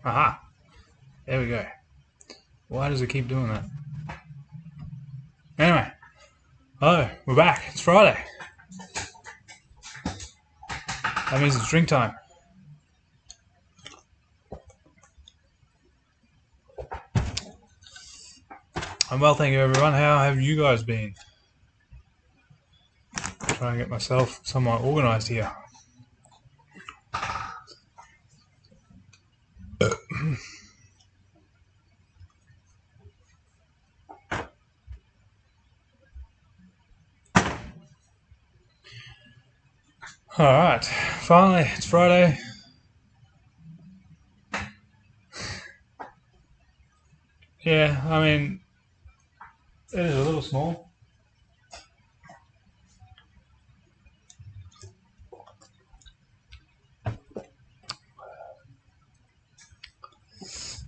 Aha! There we go. Why does it keep doing that? Anyway. Oh, we're back. It's Friday. That means it's drink time. I'm well, thank you everyone. How have you guys been? Trying to get myself somewhat organised here. Alright, finally, it's Friday. Yeah, I mean, it is a little small.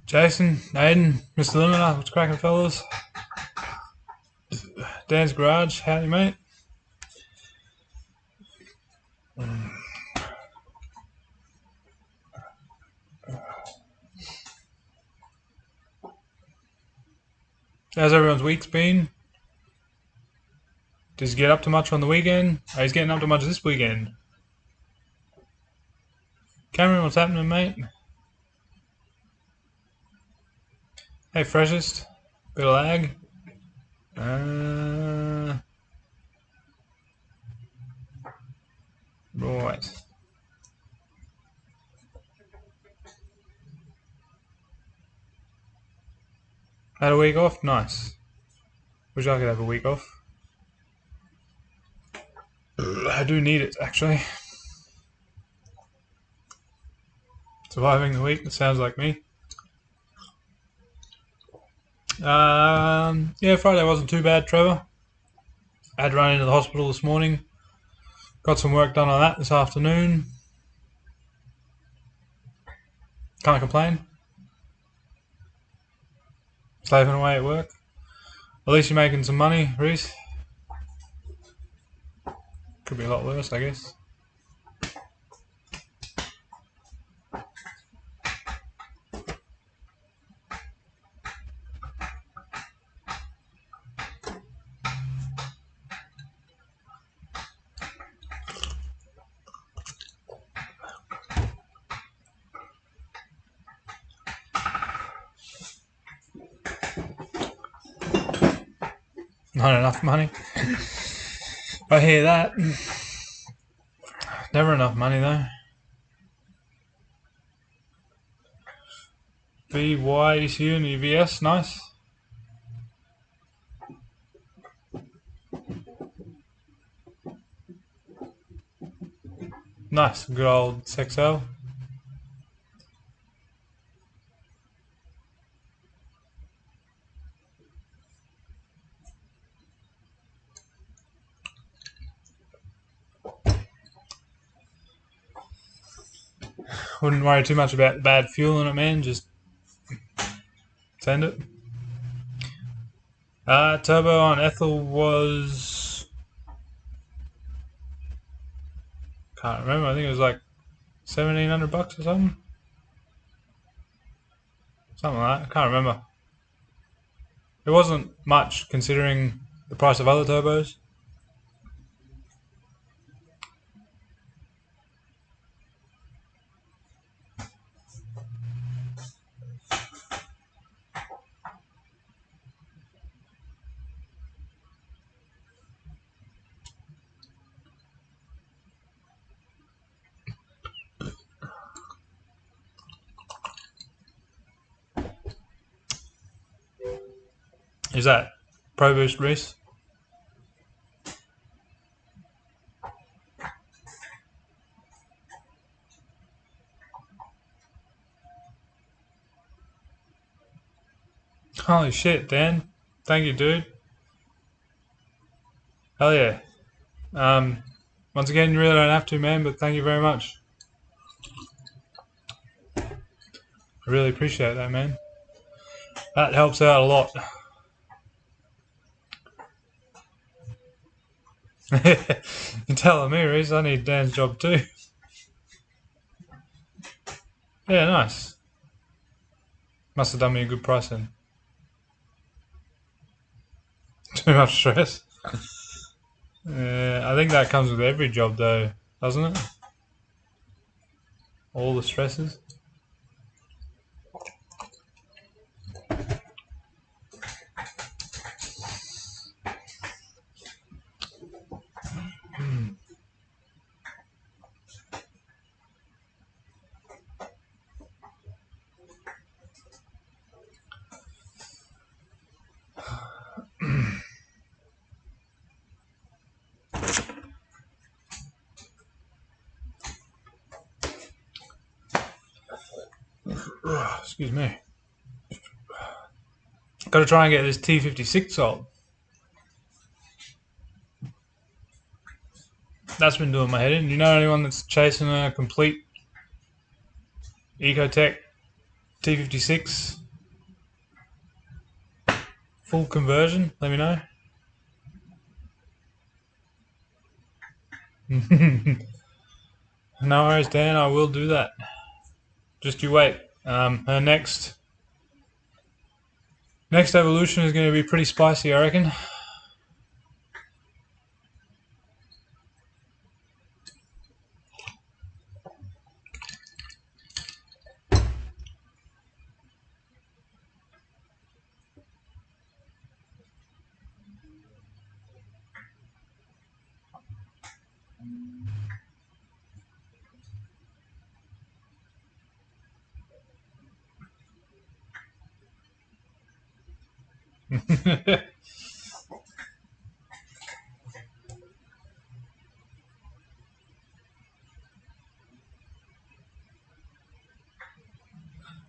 Jason, Aiden, Mr. Limiter, what's cracking, fellas? Dan's Garage, howdy, mate. How's everyone's week's been? Does he get up to much on the weekend? Oh, he's getting up to much this weekend. Cameron, what's happening, mate? Hey, freshest. Bit of lag. Right. Had a week off? Nice. Wish I could have a week off. I do need it, actually. Surviving the week, that sounds like me. Yeah, Friday wasn't too bad, Trevor. I had to run into the hospital this morning. Got some work done on that this afternoon. Can't complain. Slaving away at work. At least you're making some money, Reese. Could be a lot worse, I guess. Not enough money. I hear that. Never enough money though. VY ECU and EVS, nice. Nice, good old Sexel. Wouldn't worry too much about the bad fuel in it, man. Just send it. Turbo on Ethel was... Can't remember. I think it was like $1,700 or something. Something like that. I can't remember. It wasn't much considering the price of other turbos. Is that Pro Boost Reese? Holy shit, Dan. Thank you, dude. Hell yeah. Once again, you really don't have to, man, but thank you very much. I really appreciate that, man. That helps out a lot. You're telling me, Reese, I need Dan's job too. Yeah, nice. Must have done me a good price then. Too much stress. I think that comes with every job though, doesn't it? All the stresses. Excuse me. Got to try and get this T56 sold. That's been doing my head in. Do you know anyone that's chasing a complete Ecotech T56 full conversion? Let me know. No worries, Dan. I will do that. Just you wait. Her next evolution is going to be pretty spicy, I reckon.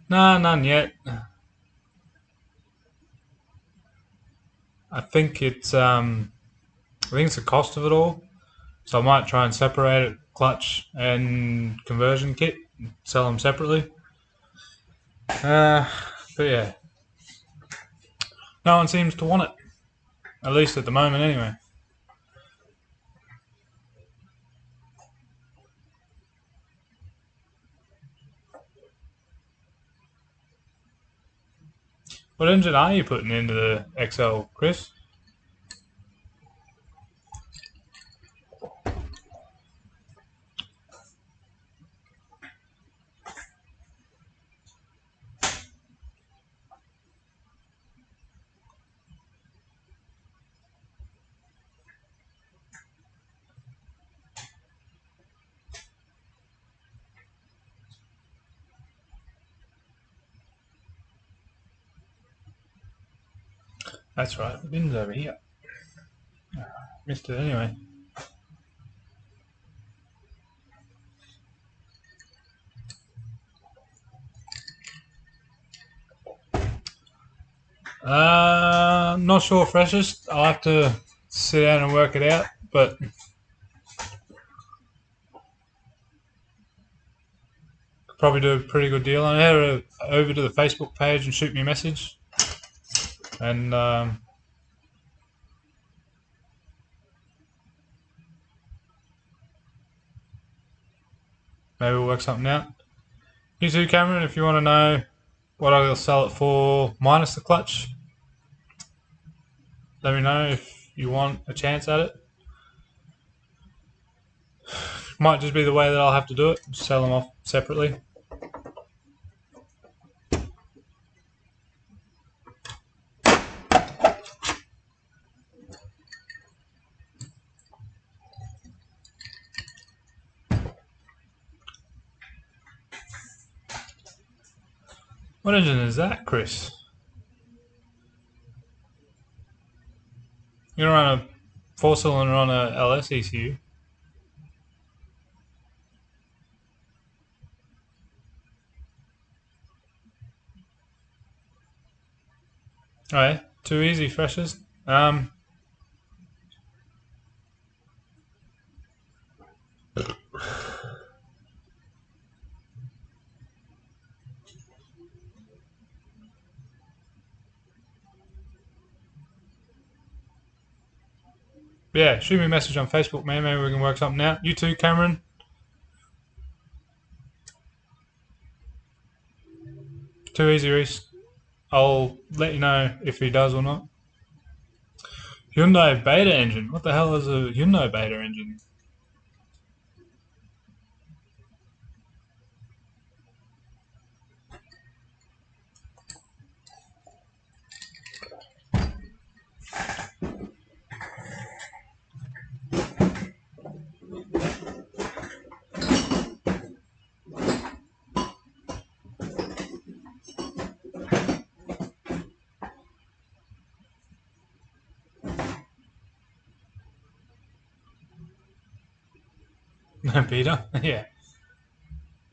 Nah, none yet. I think it's the cost of it all. So I might try and separate it, clutch and conversion kit, and sell them separately. But yeah, no one seems to want it, at least at the moment anyway. What engine are you putting into the XL, Chris? That's right, the bin's over here. Missed it anyway. Not sure freshest. I'll have to sit down and work it out, but could probably do a pretty good deal on it. Head over to the Facebook page and shoot me a message, and maybe we'll work something out. You too, Cameron, if you want to know what I'll sell it for minus the clutch, let me know if you want a chance at it. Might just be the way that I'll have to do it, sell them off separately. What engine is that, Chris? You're gonna run a 4-cylinder on a LS ECU. Alright, too easy, freshest. Yeah, shoot me a message on Facebook, man. Maybe we can work something out. You too, Cameron. Too easy, Reese. I'll let you know if he does or not. Hyundai beta engine. What the hell is a Hyundai beta engine? Beta? Yeah,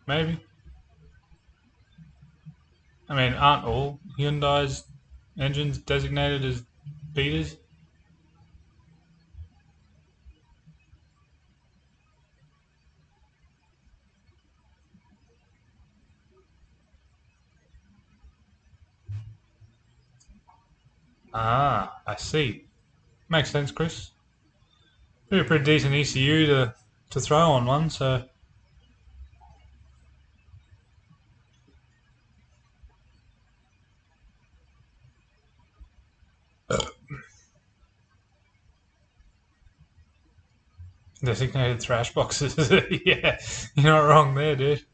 maybe. I mean, aren't all Hyundai's engines designated as betas? Ah, I see. Makes sense, Chris. Be a pretty decent ECU to throw on one, so designated thrash boxes. Yeah, you're not wrong there, dude.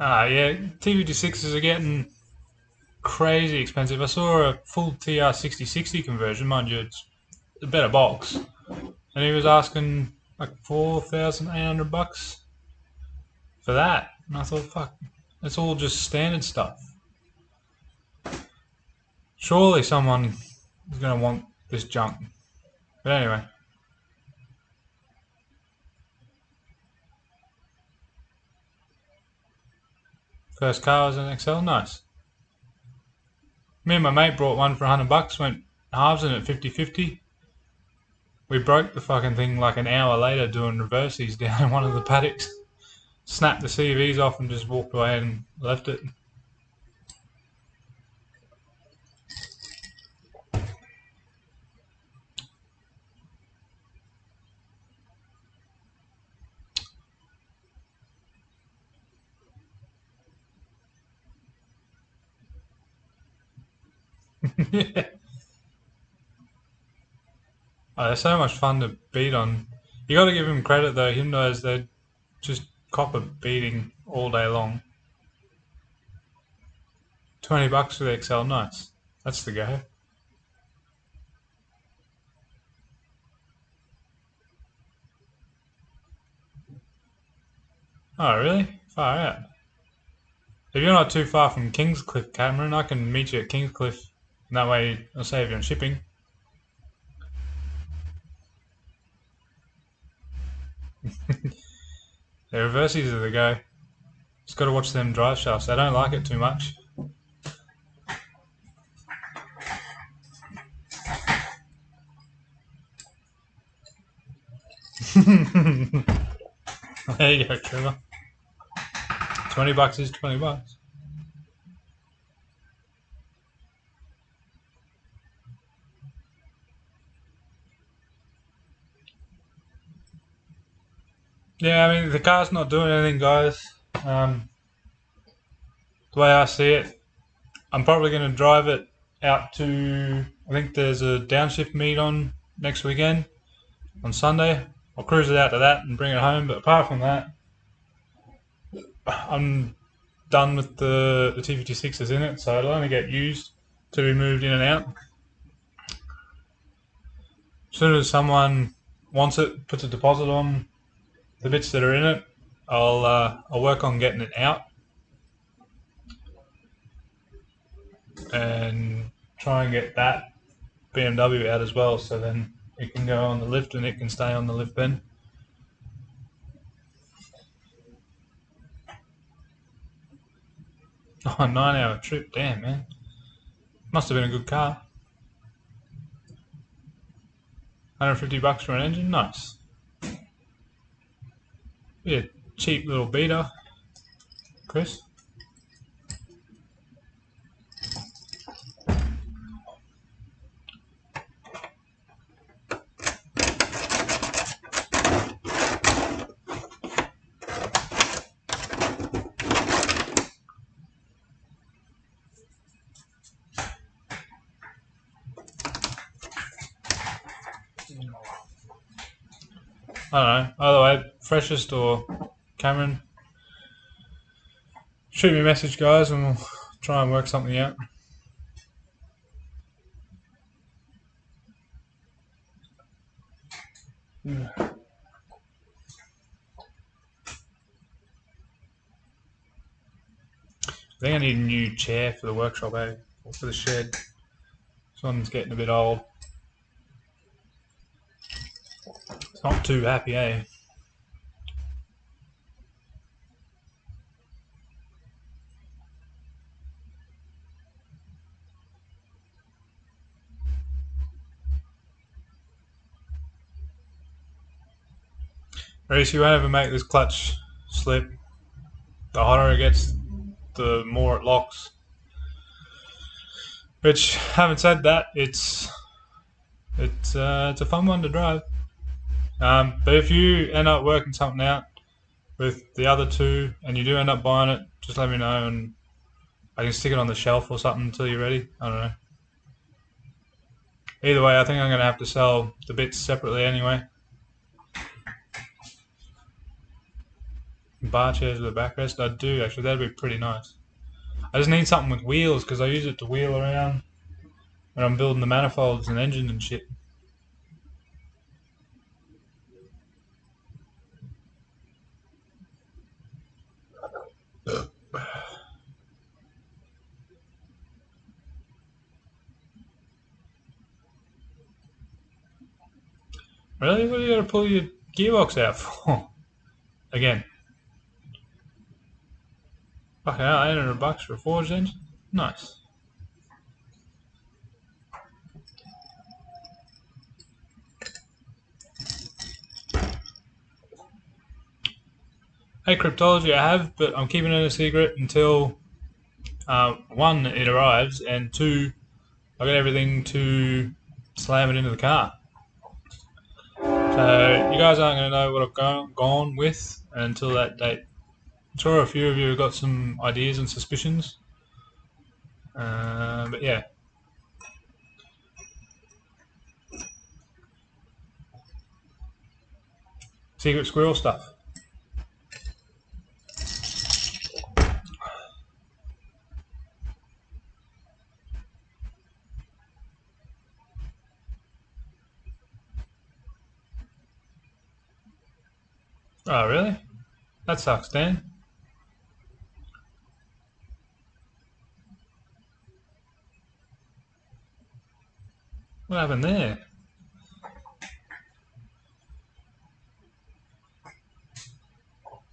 Ah, yeah, TVD6s are getting crazy expensive. I saw a full TR6060 conversion, mind you, it's a better box, and he was asking like $4,800 for that. And I thought, fuck, it's all just standard stuff. Surely someone is going to want this junk. But anyway, first car was an XL, nice. Me and my mate brought one for $100, went halves in at 50-50. We broke the fucking thing like an hour later doing reversies down in one of the paddocks. Snapped the CVs off and just walked away and left it. Yeah. Oh, they're so much fun to beat on. You got to give him credit though. Hyundai's they just copper beating all day long. $20 for the XL, nice. That's the go. Oh really? Far out. If you're not too far from Kingscliff, Cameron, I can meet you at Kingscliff. And that way I'll save you on shipping. The reversies are the go. Just got to watch them drive shafts. They don't like it too much. There you go, Trevor. $20 is $20. Yeah, I mean the car's not doing anything, guys. The way I see it, I'm probably going to drive it out to. I think there's a downshift meet on next weekend on Sunday. I'll cruise it out to that and bring it home. But apart from that, I'm done with the T56s in it, so it'll only get used to be moved in and out. As soon as someone wants it, puts a deposit on the bits that are in it, I'll work on getting it out and try and get that BMW out as well. So then it can go on the lift and it can stay on the lift bin. Oh, a 9 hour trip, damn man. Must have been a good car. $150 for an engine, nice. Be a cheap little beater, Chris. I don't know, either way, Freshest or Cameron, shoot me a message, guys, and we'll try and work something out. I think I need a new chair for the workshop, or for the shed. This one's getting a bit old. It's not too happy, eh? Reese, you won't ever make this clutch slip. The hotter it gets, the more it locks. Which, having said that, it's a fun one to drive. But if you end up working something out with the other two and you do end up buying it, just let me know and I can stick it on the shelf or something until you're ready. I don't know. Either way, I think I'm going to have to sell the bits separately anyway. Bar chairs with a backrest, I do actually, that'd be pretty nice. I just need something with wheels because I use it to wheel around when I'm building the manifolds and engine and shit. Really? What are you going to pull your gearbox out for? Again. Fucking hell, $800 for a forged engine? Nice. Hey, Cryptology, I have, but I'm keeping it a secret until one, it arrives, and two, I got everything to slam it into the car. So you guys aren't going to know what I've gone with until that date. I'm sure a few of you have got some ideas and suspicions, but yeah. Secret squirrel stuff. Oh, really? That sucks, Dan. What happened there?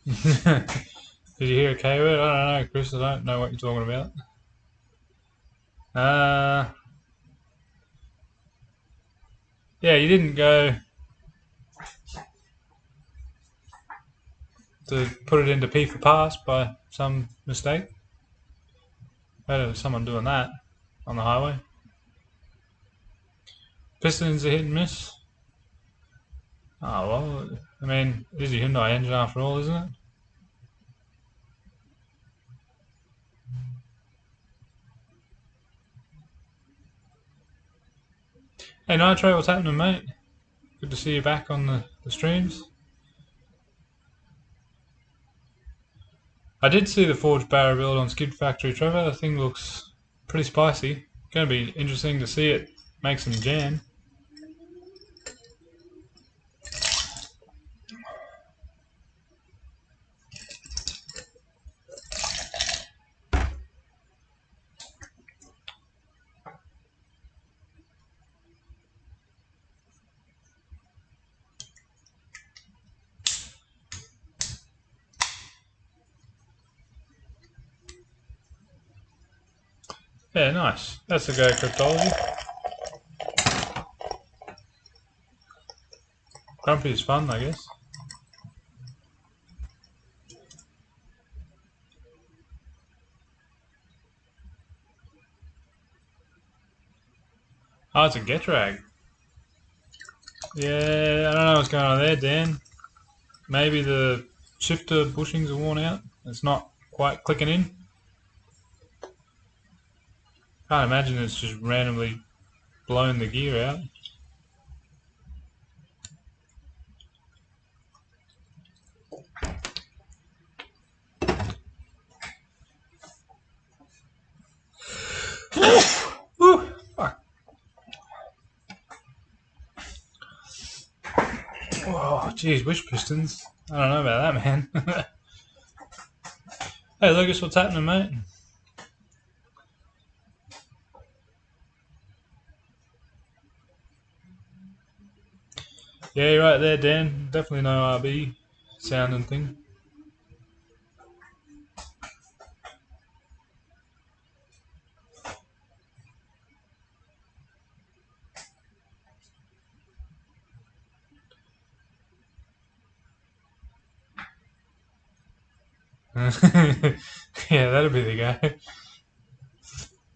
Did you hear a K word? I don't know, Chris. I don't know what you're talking about. Yeah, you didn't go to put it into P for pass by some mistake. Heard of someone doing that on the highway. Pistons are hit and miss. Oh, well, I mean, it is a Hyundai engine after all, isn't it? Hey Nitro, what's happening, mate? Good to see you back on the streams. I did see the forged barrow build on Skid Factory, Trevor. The thing looks pretty spicy. Going to be interesting to see it make some jam. Yeah, nice. That's a go, Cryptology. Grumpy is fun, I guess. Oh, it's a get drag. Yeah, I don't know what's going on there, Dan. Maybe the shifter bushings are worn out. It's not quite clicking in. Can't imagine it's just randomly blown the gear out. Whew, fuck. Oh, geez, which pistons? I don't know about that, man. Hey, Lucas, what's happening, mate? Yeah, you're right there, Dan. Definitely no RB sound and thing. Yeah, that'd be the guy.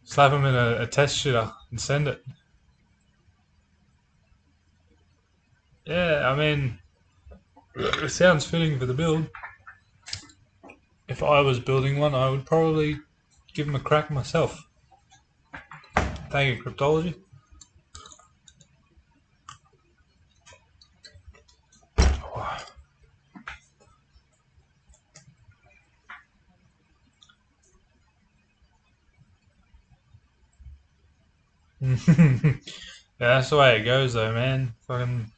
Slap him in a test shooter and send it. Yeah, I mean, it sounds fitting for the build. If I was building one, I would probably give him a crack myself. Thank you, Cryptology. Yeah, that's the way it goes though, man. Fucking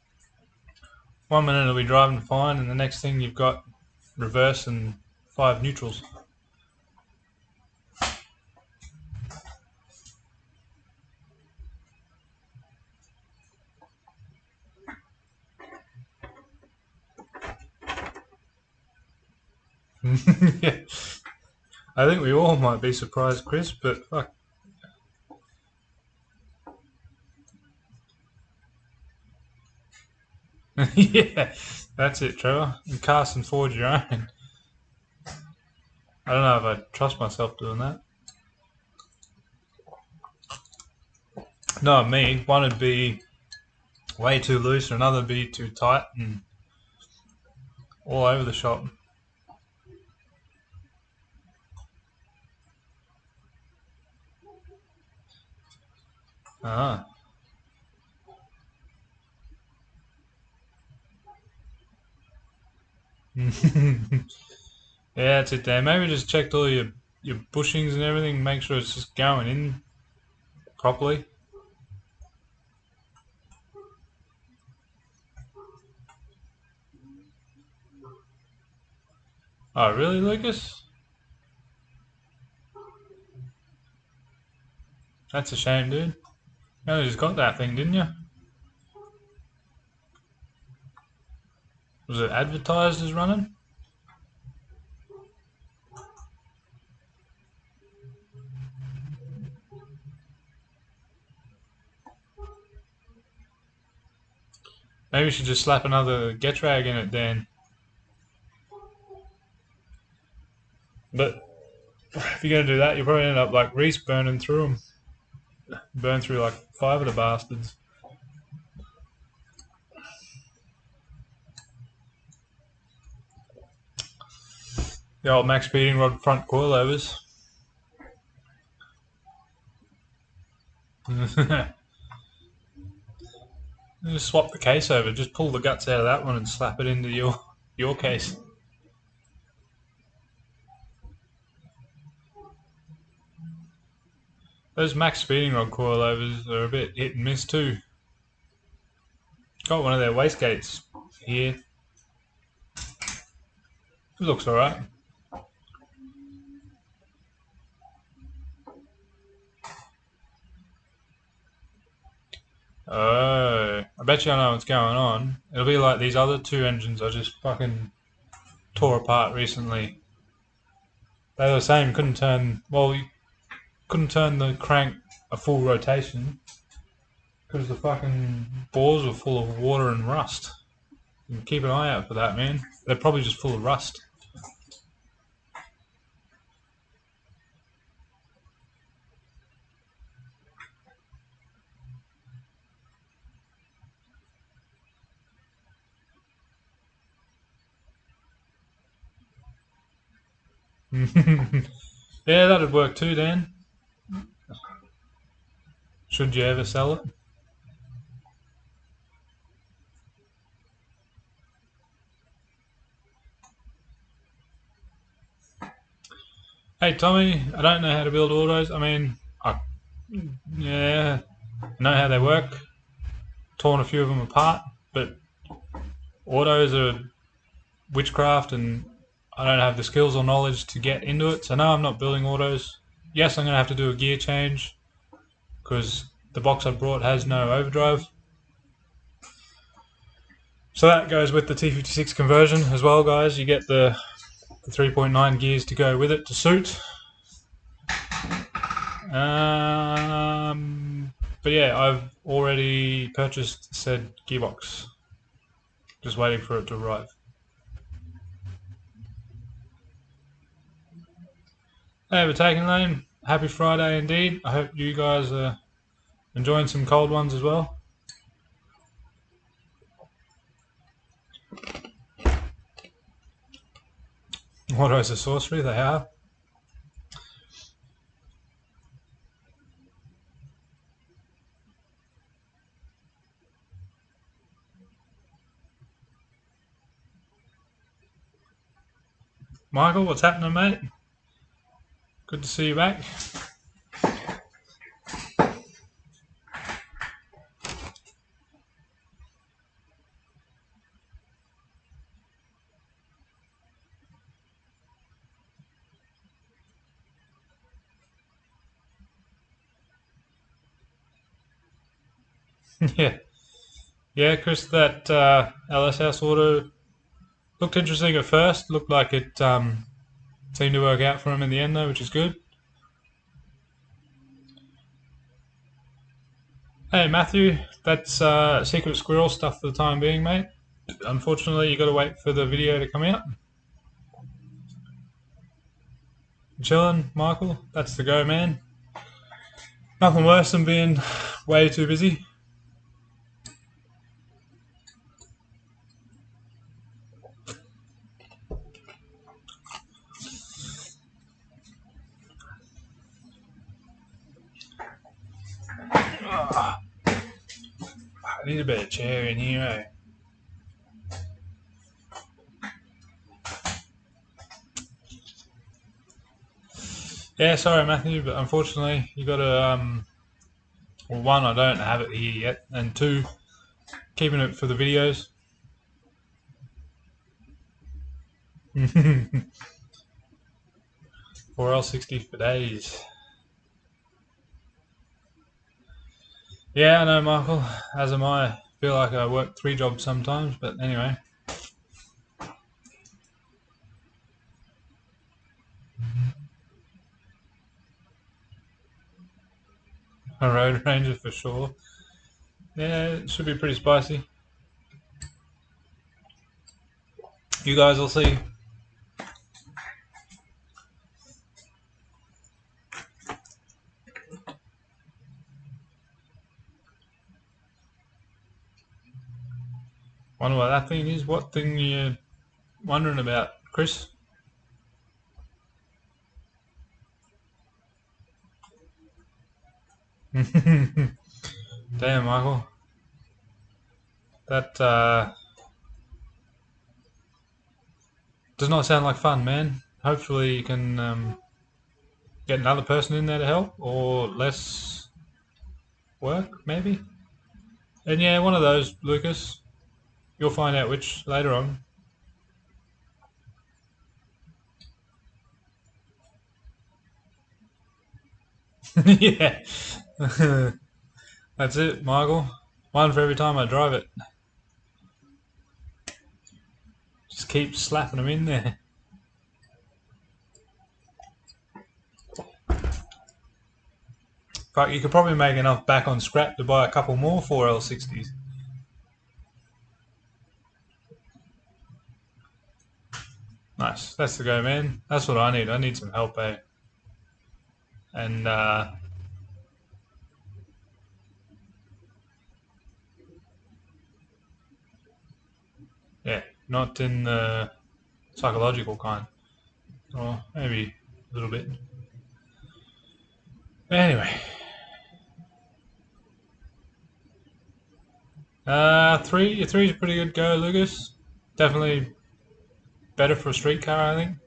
1 minute it'll be driving fine, and the next thing you've got reverse and 5 neutrals. Yeah. I think we all might be surprised, Chris, but fuck. Yeah, that's it, Trevor. And cast and forge your own. I don't know if I trust myself doing that. No, me. One would be way too loose, or another would be too tight and all over the shop. Ah. Yeah, that's it, Dan. Maybe just checked all your bushings and everything, make sure it's just going in properly. Oh, really, Lucas? That's a shame, dude. You only just got that thing, didn't you? Was it advertised as running? Maybe you should just slap another get drag in it, Dan. But if you're gonna do that, you'll probably end up like Reese burning through them. Burn through like 5 of the bastards. The old max speeding rod front coilovers. Just swap the case over. Just pull the guts out of that one and slap it into your case. Those max speeding rod coilovers are a bit hit and miss too. Got one of their wastegates here. It looks alright. Oh, I bet you I know what's going on. It'll be like these other 2 engines I just fucking tore apart recently. They were the same, couldn't turn, well, you couldn't turn the crank a full rotation because the fucking bores were full of water and rust. Keep an eye out for that, man. They're probably just full of rust. Yeah, that'd work too, Dan. Should you ever sell it? Hey Tommy, I don't know how to build autos. I mean, yeah, I know how they work. Torn a few of them apart, but autos are witchcraft, and I don't have the skills or knowledge to get into it. So no, I'm not building autos. Yes, I'm going to have to do a gear change because the box I brought has no overdrive. So that goes with the T56 conversion as well, guys. You get the 3.9 gears to go with it to suit. But yeah, I've already purchased said gearbox. Just waiting for it to arrive. Hey, overtaking lane. Happy Friday indeed. I hope you guys are enjoying some cold ones as well. Autos are sorcery, they are. Michael, what's happening, mate? Good to see you back. Yeah. Yeah, Chris, that LS House auto looked interesting at first. Looked like it seemed to work out for him in the end, though, which is good. Hey, Matthew, that's Secret Squirrel stuff for the time being, mate. Unfortunately, you got to wait for the video to come out. Chillin', Michael. That's the go, man. Nothing worse than being way too busy. I need a better chair in here, eh? Yeah, sorry, Matthew, but unfortunately, you got to. Well, one, I don't have it here yet, and two, keeping it for the videos. 4L60 for days. Yeah, I know, Michael. As am I. Feel like I work 3 jobs sometimes, but anyway. A Road Ranger for sure. Yeah, it should be pretty spicy. You guys will see. Wonder what that thing is. What thing you wondering about, Chris? Damn, Michael. That does not sound like fun, man. Hopefully you can get another person in there to help, or less work, maybe? And yeah, one of those, Lucas. You'll find out which later on. Yeah. That's it, Michael. One for every time I drive it. Just keep slapping them in there. But you could probably make enough back on scrap to buy a couple more 4L60s. Nice. That's the go, man. That's what I need. I need some help, eh? And yeah, not in the psychological kind. Or maybe a little bit. But anyway. Three is a pretty good go, Lucas. Definitely better for a street car, I think.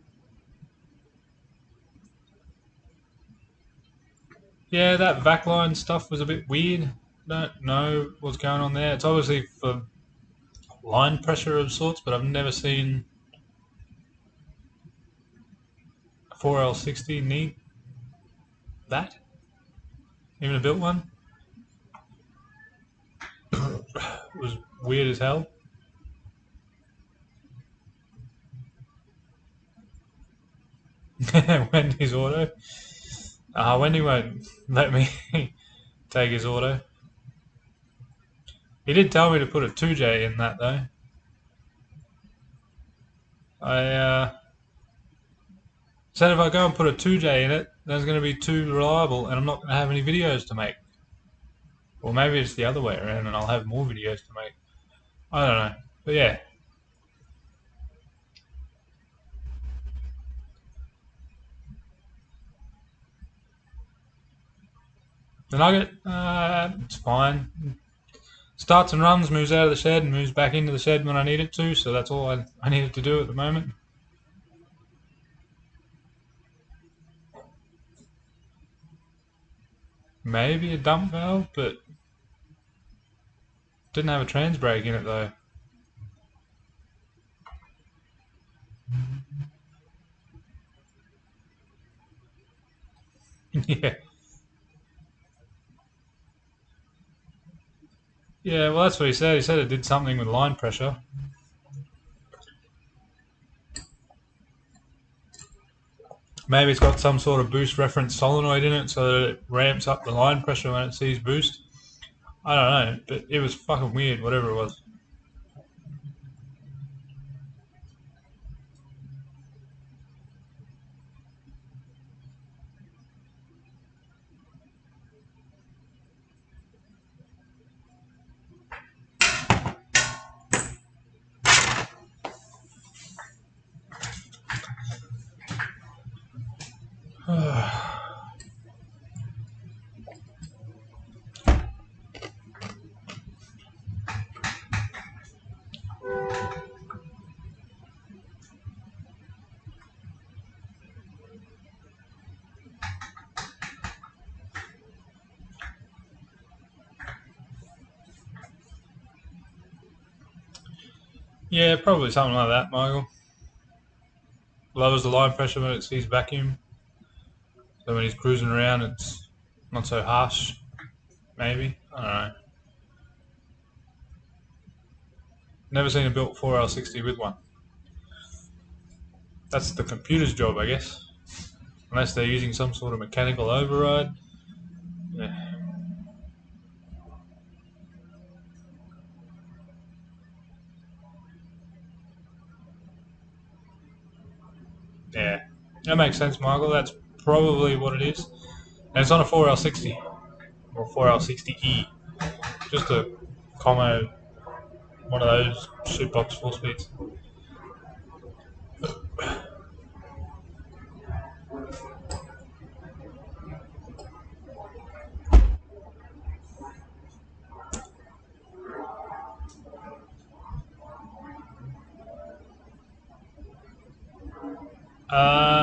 Yeah, that back line stuff was a bit weird. Don't know what's going on there. It's obviously for line pressure of sorts, but I've never seen a 4L60 need that. Even a built one. It was weird as hell. Wendy's auto. Wendy won't let me take his auto. He did tell me to put a 2J in that though. I said if I go and put a 2J in it, then it's going to be too reliable and I'm not going to have any videos to make. Or maybe it's the other way around and I'll have more videos to make. I don't know. But yeah. The Nugget, it's fine. Starts and runs, moves out of the shed and moves back into the shed when I need it to, so that's all I need it to do at the moment. Maybe a dump valve, but didn't have a trans brake in it though. Yeah. Yeah, well that's what he said. He said it did something with line pressure. Maybe it's got some sort of boost reference solenoid in it so that it ramps up the line pressure when it sees boost. I don't know, but it was fucking weird, whatever it was. Yeah, probably something like that, Michael. Lowers the line pressure when it sees vacuum. So when he's cruising around, it's not so harsh. Maybe. I don't know. Never seen a built 4L60 with one. That's the computer's job, I guess. Unless they're using some sort of mechanical override. Yeah. Yeah. That makes sense, Michael. That's probably what it is. And it's on a 4L60 or 4L60E. Just a commo, one of those shitbox 4 speeds.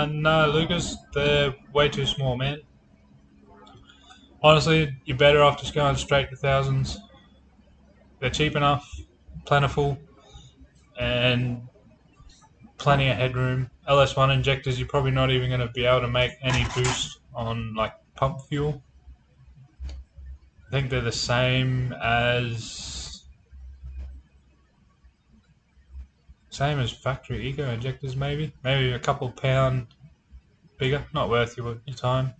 No, Lucas, they're way too small, man. Honestly, you're better off just going straight to thousands. They're cheap enough, plentiful, and plenty of headroom. LS1 injectors, you're probably not even going to be able to make any boost on like pump fuel. I think they're the same as factory eco injectors, maybe a couple pound bigger. Not worth your time.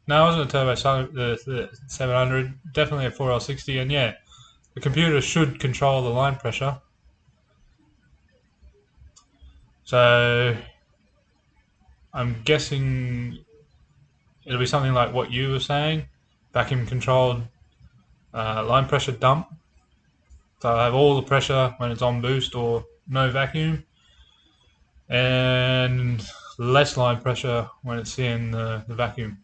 No, it wasn't a turbo. The 700, definitely a 4L60, and yeah, the computer should control the line pressure. So I'm guessing it'll be something like what you were saying, vacuum controlled line pressure dump. So I have all the pressure when it's on boost or no vacuum, and less line pressure when it's in the vacuum.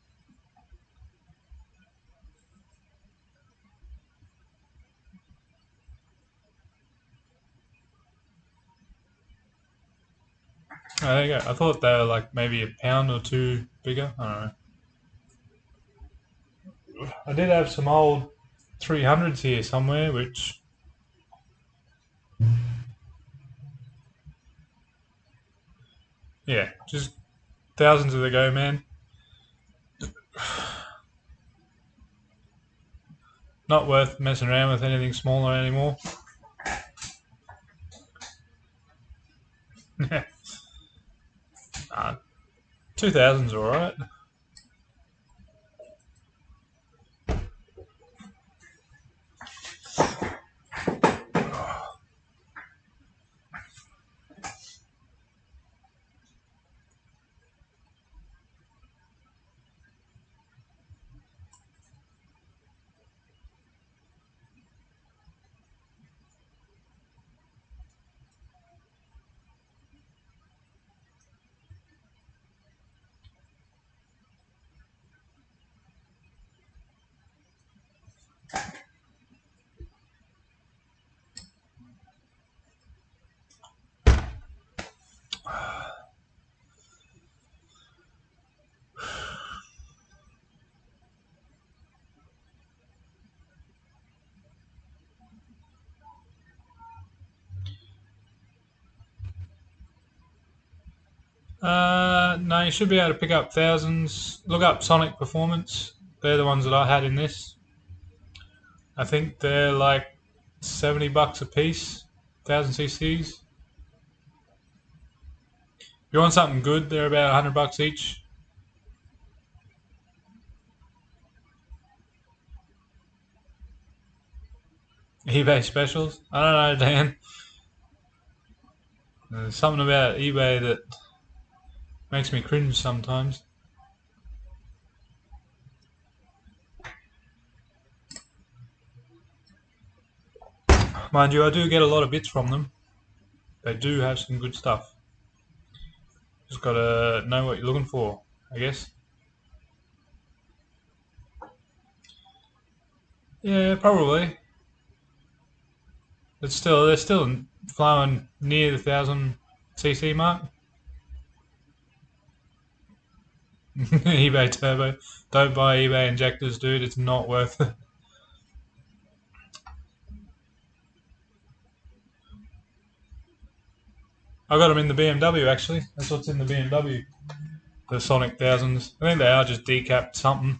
Oh, there you go. I thought they were like maybe a pound or two bigger. I don't know. I did have some old 300s here somewhere, which yeah, just thousands of the go, man. Not worth messing around with anything smaller anymore. 2000's alright. No, you should be able to pick up thousands. Look up Sonic Performance. They're the ones that I had in this. I think they're like $70 a piece, 1000 cc's. If you want something good, they're about $100 each. eBay specials. I don't know, Dan. There's something about eBay that makes me cringe sometimes. Mind you, I do get a lot of bits from them. They do have some good stuff. Just gotta know what you're looking for, I guess. Yeah, probably. But still, they're still flowing near the 1000 cc mark. eBay turbo. Don't buy eBay injectors, dude. It's not worth it. I got them in the BMW actually. That's what's in the BMW. The Sonic thousands. I think they are just decapped something.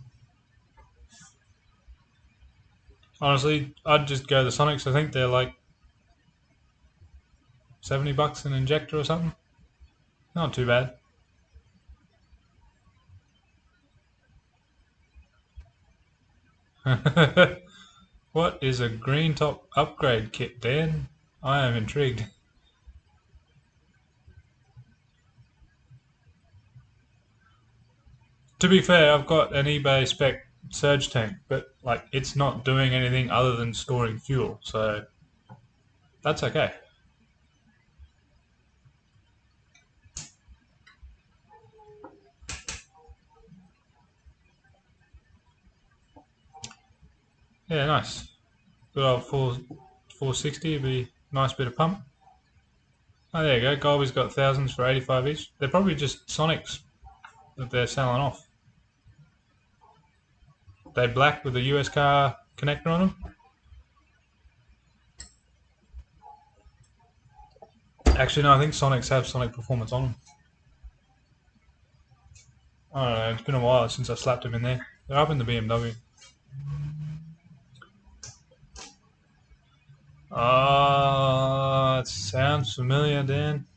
Honestly, I'd just go the Sonics. I think they're like $70 an injector or something. Not too bad. What is a green top upgrade kit, Dan? I am intrigued. To be fair, I've got an eBay spec surge tank, but like it's not doing anything other than storing fuel, so that's okay. Yeah, nice. Good old 460 would be a nice bit of pump. Oh, there you go. Golby's got thousands for 85 each. They're probably just Sonics that they're selling off. They black with the US car connector on them. Actually, no, I think Sonics have Sonic Performance on them. I don't know, it's been a while since I slapped them in there. They're up in the BMW. It sounds familiar, Dan.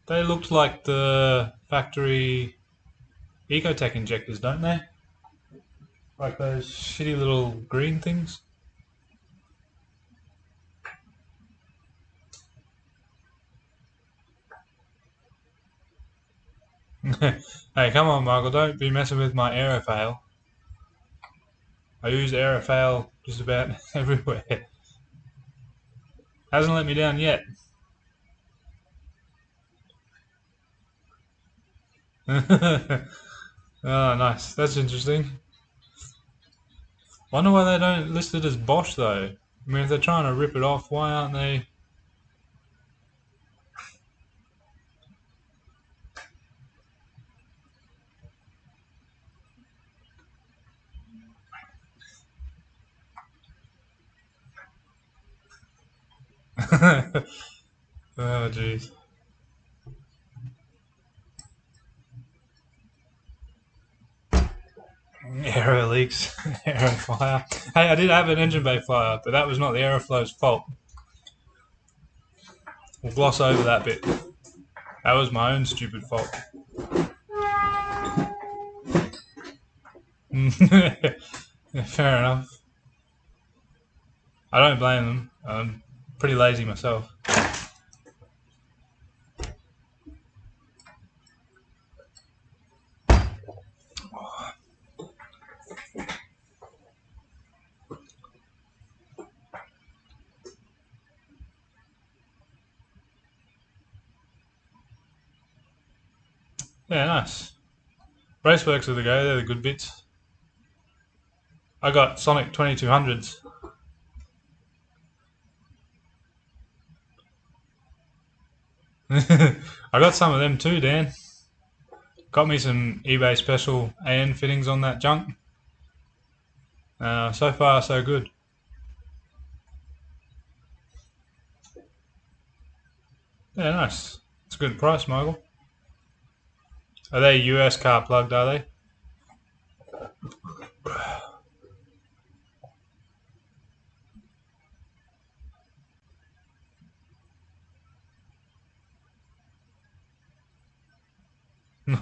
They looked like the factory Ecotech injectors, don't they? Like those shitty little green things. Hey, come on, Michael, don't be messing with my aerofail. I use aerofail just about everywhere. Hasn't let me down yet. Oh, nice. That's interesting. Wonder why they don't list it as Bosch though. I mean, if they're trying to rip it off, why aren't they? Oh, jeez. Aero leaks, aero fire. Hey, I did have an engine bay fire, but that was not the aeroflow's fault. We'll gloss over that bit. That was my own stupid fault. Fair enough. I don't blame them. I'm pretty lazy myself. Yeah, nice. Raceworks are the go, they're the good bits. I got Sonic 2200s. I got some of them too, Dan. Got me some eBay special AN fittings on that junk. So far, so good. Yeah, nice. It's a good price, Michael. Are they US car plugged, are they?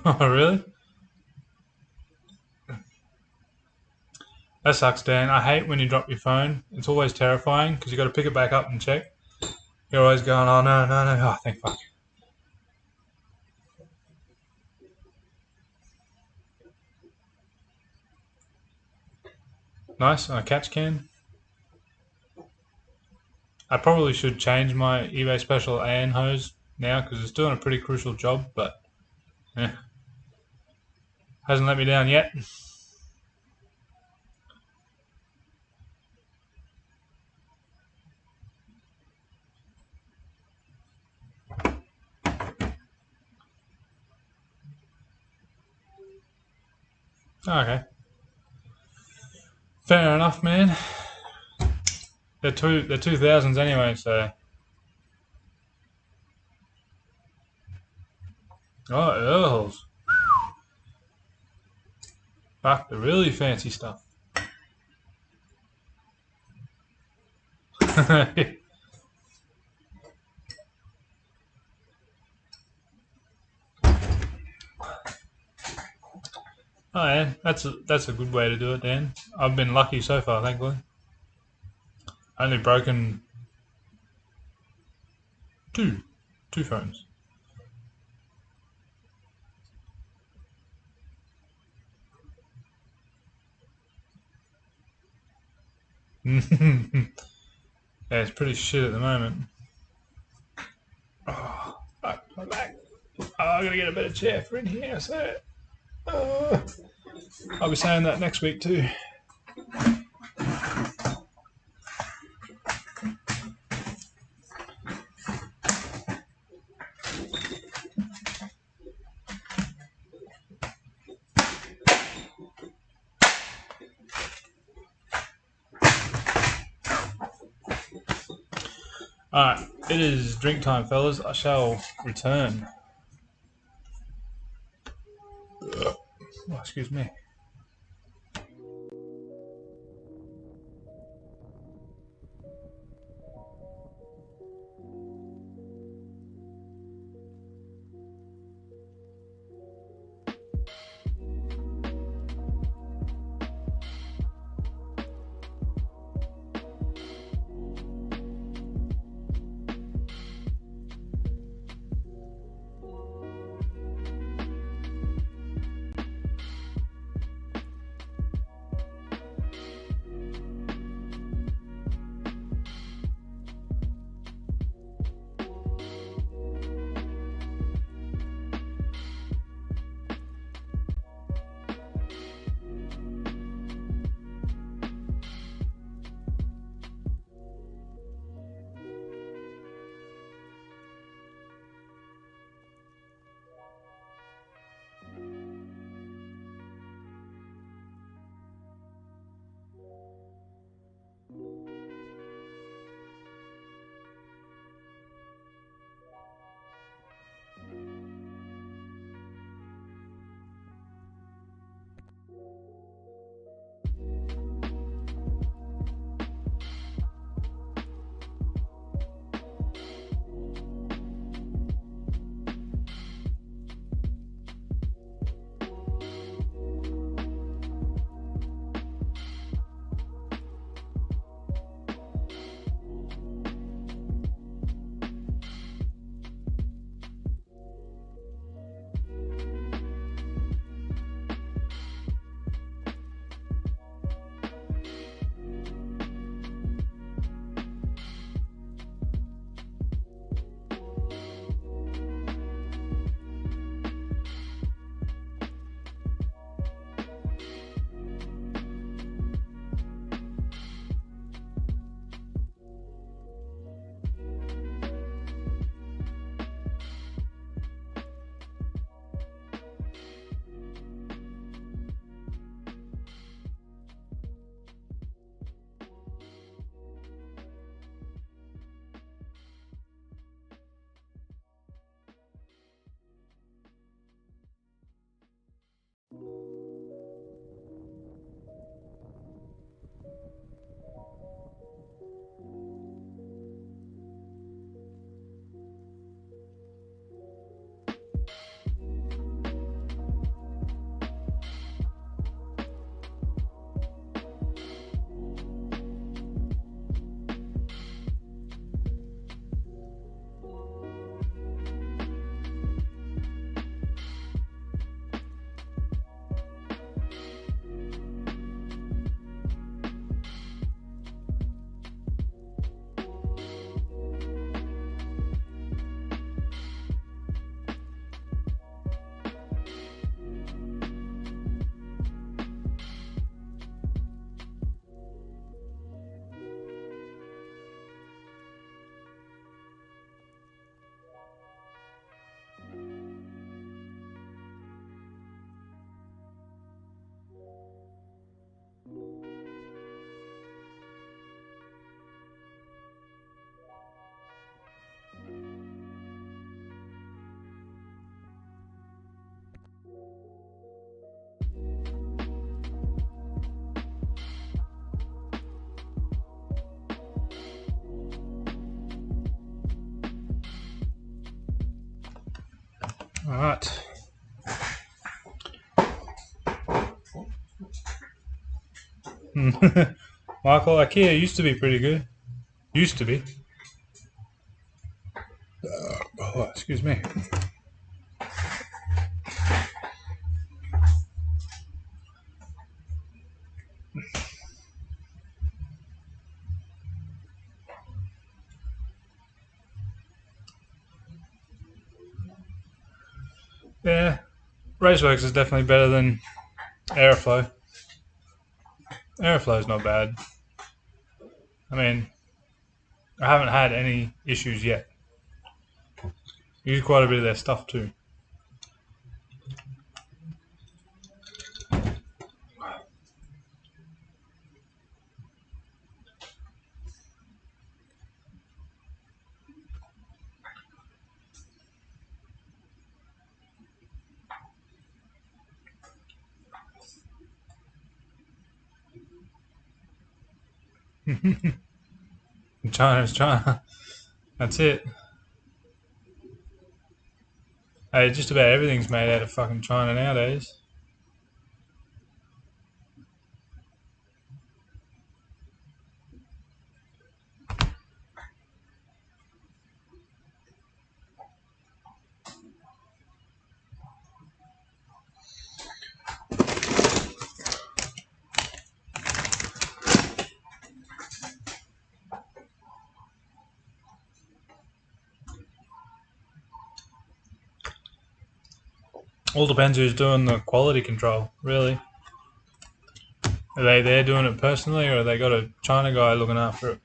Oh, really? That sucks, Dan. I hate when you drop your phone. It's always terrifying because you got to pick it back up and check. You're always going, oh no, no, no. Oh, thank fuck. Nice on a catch can. I probably should change my eBay special AN hose now because it's doing a pretty crucial job, but hasn't let me down yet. Okay. Fair enough, man. They're 2000s anyway, so. Oh, Earls. Fuck, the really fancy stuff. Oh yeah, that's a good way to do it, Dan. I've been lucky so far, thankfully. Only broken two phones. Yeah, it's pretty shit at the moment. Oh, fuck, my back. Oh, I gotta get a better chair for in here. So, I'll be saying that next week too. Alright, it is drink time, fellas. I shall return. Oh, excuse me. Alright. Michael, IKEA used to be pretty good. Used to be. Oh, excuse me. Yeah, Raceworks is definitely better than Airflow. Airflow's not bad. I mean, I haven't had any issues yet. Use quite a bit of their stuff too. China's China. That's it. Hey, just about everything's made out of fucking China nowadays. All depends who's doing the quality control, really. Are they there doing it personally, or have they got a China guy looking after it?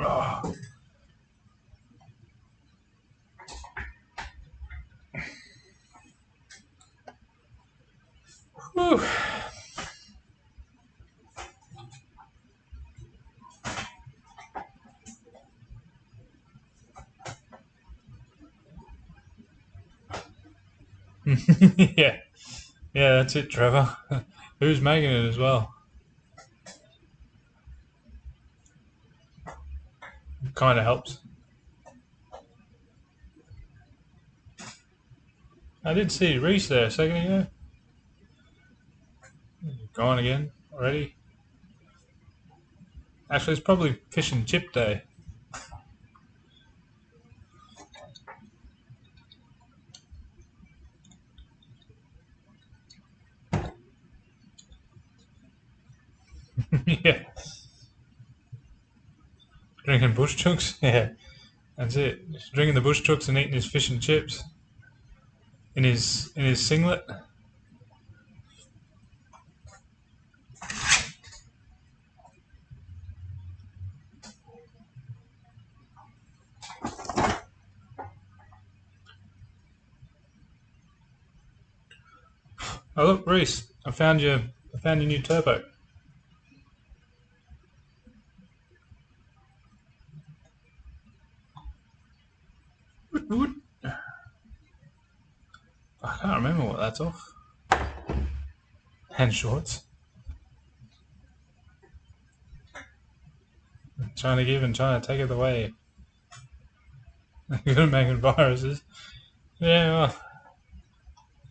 Oh. Whew. Yeah, yeah, that's it, Trevor. Who's making it as well? Kind of helps. I did see Reese there a second ago. Gone again already. Actually, it's probably fish and chip day. Yeah, drinking bush chooks. Yeah, that's it. Just drinking the bush chooks and eating his fish and chips in his singlet. Oh look, Reese, I found your new turbo. I can't remember what that's off. Hand shorts. Trying to give and trying to take it away. Good at making viruses. Yeah, well,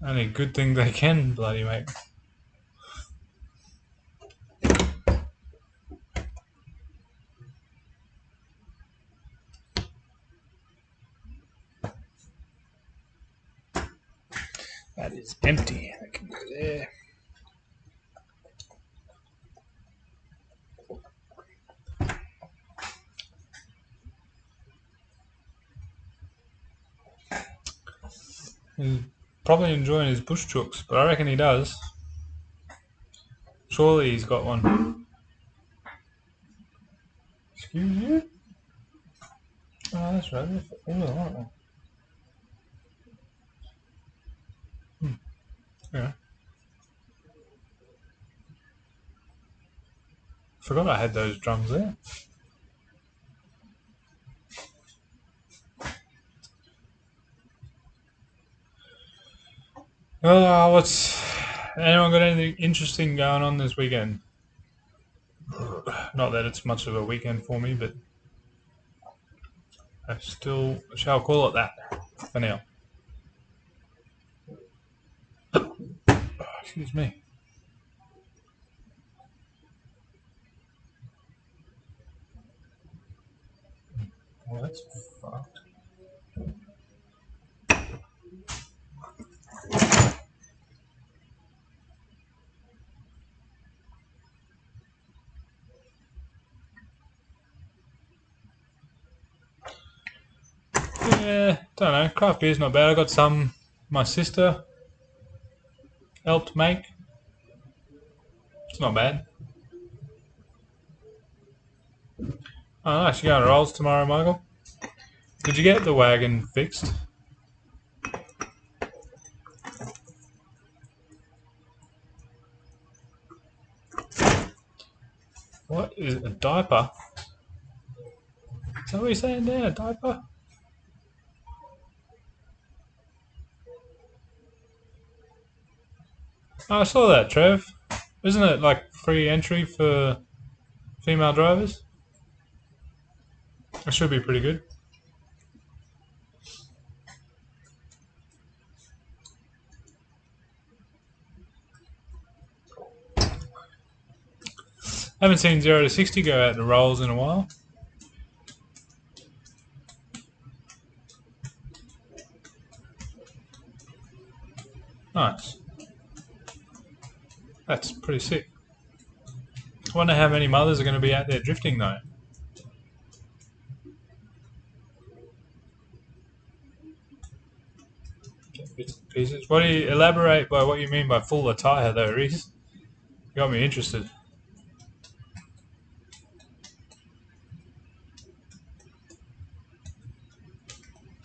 only good thing they can bloody make. That is empty. That can go there. He's probably enjoying his bush chooks, but I reckon he does. Surely he's got one. Excuse you? Oh, that's right. They really like one. Yeah. Forgot I had those drums there. Oh, what's anyone got anything interesting going on this weekend? Not that it's much of a weekend for me, but I still shall call it that for now. Excuse me. Well, that's fucked. Yeah, don't know. Craft beer's not bad. I got some my sister helped make. It's not bad. Oh, nice. You going to Rolls tomorrow, Michael? Did you get the wagon fixed? What is it? A diaper? Is that what you're saying there? A diaper? Oh, I saw that, Trev. Isn't it like free entry for female drivers? It should be pretty good. Haven't seen 0 to 60 go out to Rolls in a while. Nice. That's pretty sick. I wonder how many mothers are going to be out there drifting though. Bits and pieces. What do you elaborate by what you mean by full attire though, Reese? You got me interested.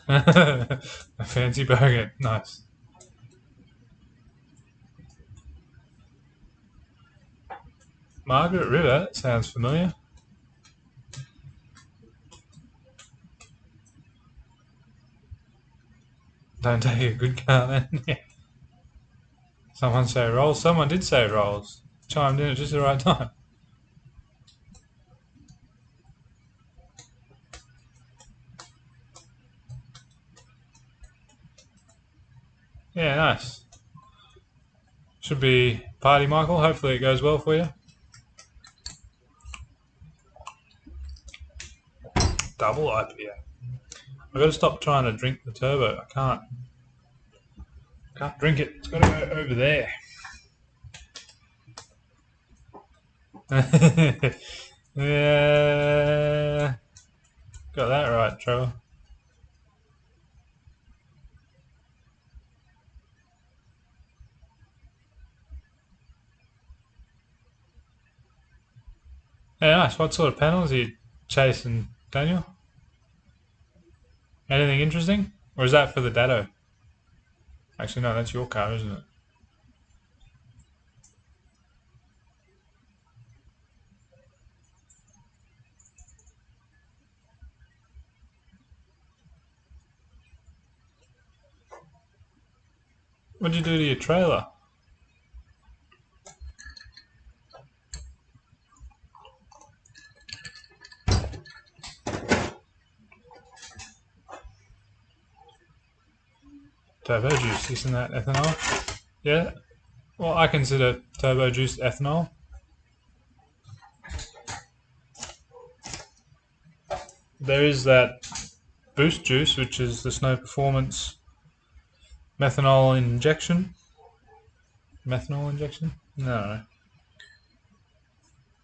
A fancy bogan. Nice. Margaret River, that sounds familiar. Don't take a good car then. Yeah. Someone say Rolls. Someone did say Rolls. Chimed in at just the right time. Yeah, nice. Should be party, Michael. Hopefully it goes well for you. Double IPA. I've got to stop trying to drink the turbo. I can't drink it. It's got to go over there. Yeah, got that right, Trevor. Yeah, nice. What sort of panels are you chasing, Daniel? Anything interesting? Or is that for the Dado? Actually, no, that's your car, isn't it? What'd you do to your trailer? Turbo juice, isn't that ethanol? Yeah. Well, I consider turbo juice ethanol. There is that boost juice, which is the Snow Performance methanol injection. Methanol injection? No.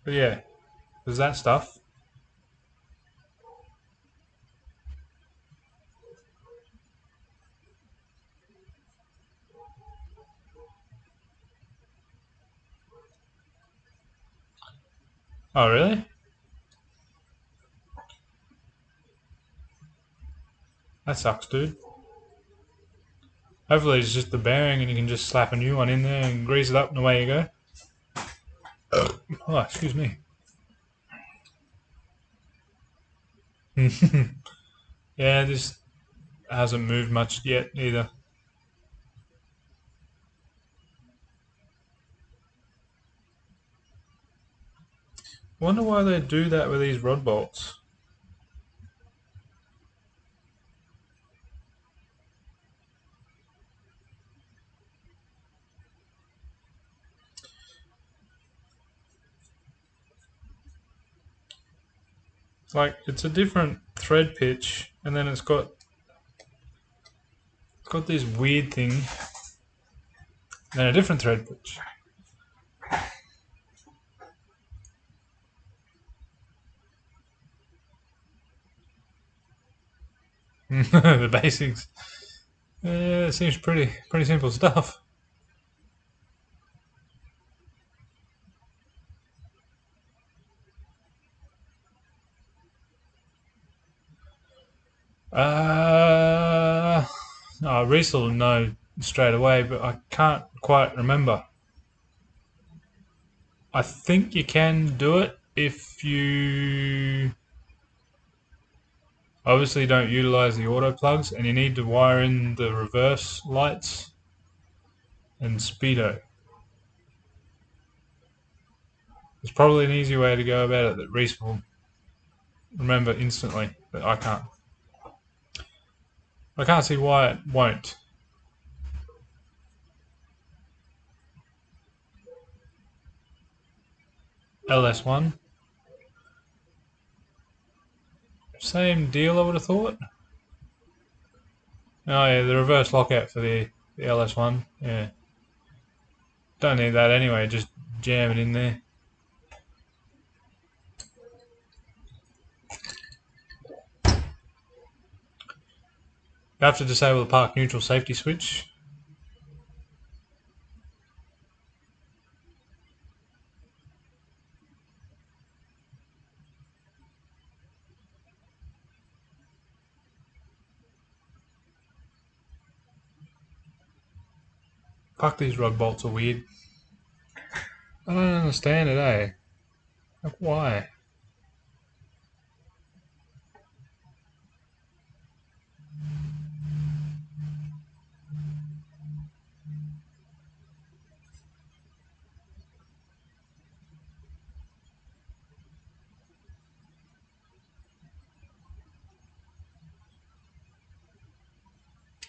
But yeah, there's that stuff. Oh, really? That sucks, dude. Hopefully it's just the bearing and you can just slap a new one in there and grease it up and away you go. Oh, excuse me. Yeah, this hasn't moved much yet either. Wonder why they do that with these rod bolts. Like, it's a different thread pitch, and then it's got this weird thing, then a different thread pitch. The basics. Yeah, it seems pretty simple stuff. Reese will know straight away, but I can't quite remember. I think you can do it if you obviously don't utilize the auto plugs, and you need to wire in the reverse lights and speedo. There's probably an easy way to go about it that Reese will remember instantly, but I can't. I can't see why it won't. LS1. Same deal, I would have thought. Oh yeah, the reverse lockout for the LS1. Yeah. Don't need that anyway, just jam it in there. You have to disable the park neutral safety switch. Fuck, these rod bolts are weird. I don't understand it, eh? Like, why?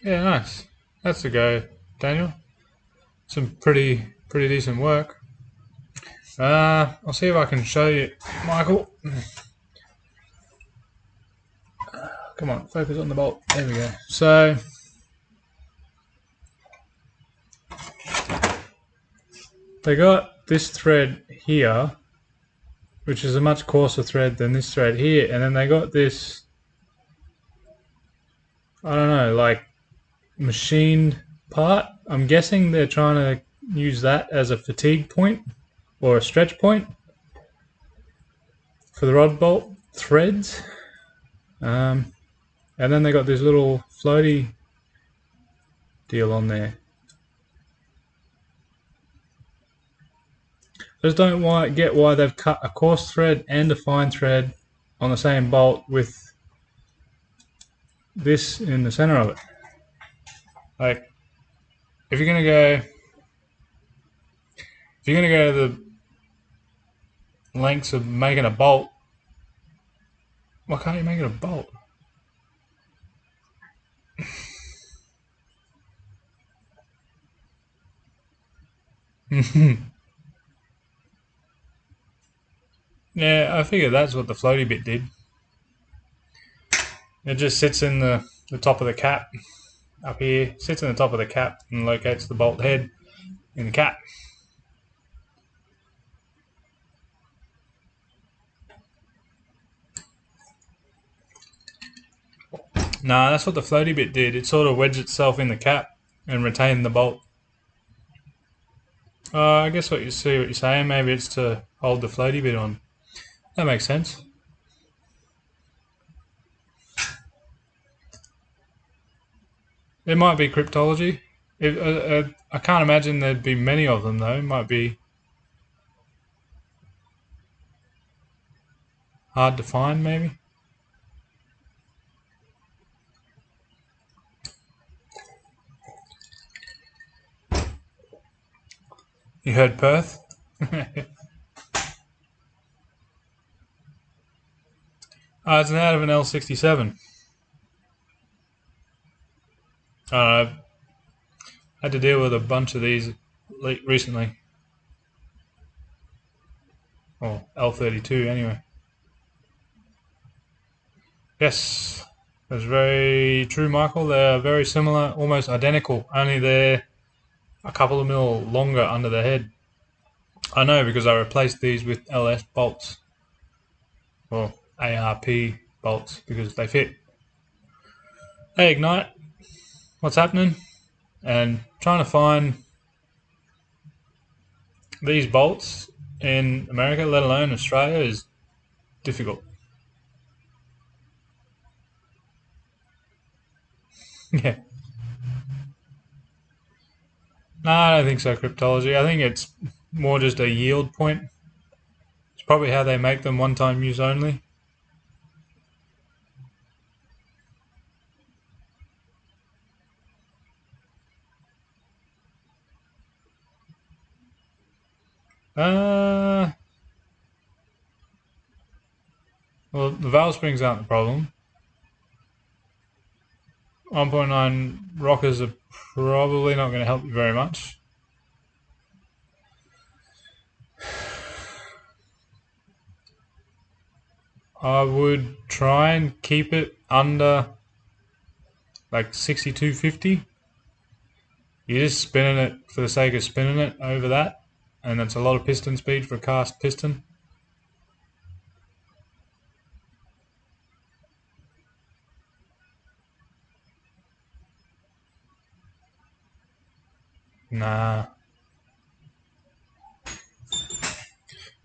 Yeah, nice. That's a go, Daniel. Some pretty decent work. I'll see if I can show you, Michael. Come on, focus on the bolt. There we go. So, they got this thread here, which is a much coarser thread than this thread here, and then they got this, I don't know, like machined part. I'm guessing they're trying to use that as a fatigue point or a stretch point for the rod bolt threads. And then they got this little floaty deal on there. Just don't get why they've cut a coarse thread and a fine thread on the same bolt with this in the center of it. Like, if you're gonna go to the lengths of making a bolt, why can't you make it a bolt? Yeah, I figured that's what the floaty bit did. It just sits in the top of the cap up here, sits in the top of the cap and locates the bolt head in the cap. Nah, that's what the floaty bit did. It sort of wedged itself in the cap and retained the bolt. I guess what you're saying, maybe it's to hold the floaty bit on. That makes sense. It might be cryptology. I can't imagine there'd be many of them though. It might be hard to find, maybe. You heard Perth? It's an out of an L67. I've had to deal with a bunch of these recently. Or L32 anyway. Yes, that's very true, Michael. They're very similar, almost identical, only they're a couple of mil longer under the head. I know because I replaced these with LS bolts, or ARP bolts, because they fit. Hey Ignite, what's happening? And trying to find these bolts in America, let alone Australia, is difficult. Yeah. No, I don't think so, cryptology. I think it's more just a yield point. It's probably how they make them one-time use only. Well, the valve springs aren't the problem. 1.9 rockers are probably not going to help you very much. I would try and keep it under like 6250. You're just spinning it for the sake of spinning it over that, and that's a lot of piston speed for a cast piston. Nah.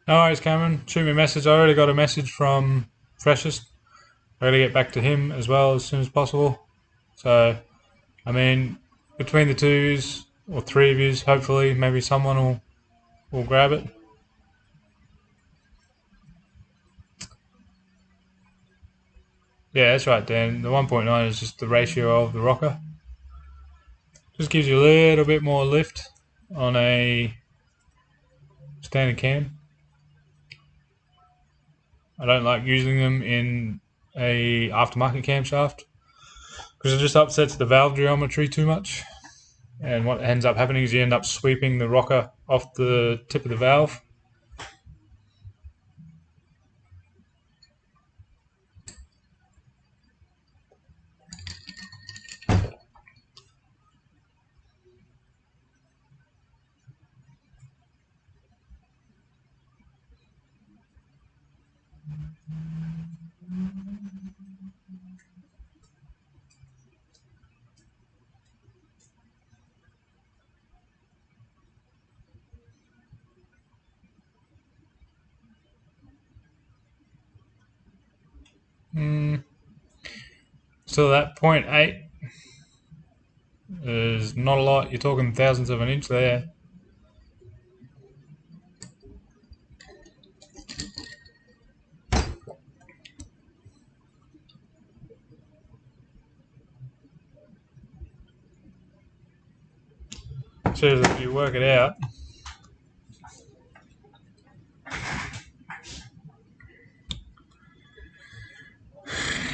No worries, Cameron. Shoot me a message. I already got a message from Freshest. I gotta get back to him as well as soon as possible. So, I mean, between the twos or three of yous, hopefully, maybe someone will grab it. Yeah, that's right, Dan. The 1.9 is just the ratio of the rocker. Just gives you a little bit more lift on a standard cam. I don't like using them in a aftermarket camshaft because it just upsets the valve geometry too much. And what ends up happening is you end up sweeping the rocker off the tip of the valve. So that 0.8 is not a lot. You're talking thousandths of an inch there. So if you work it out,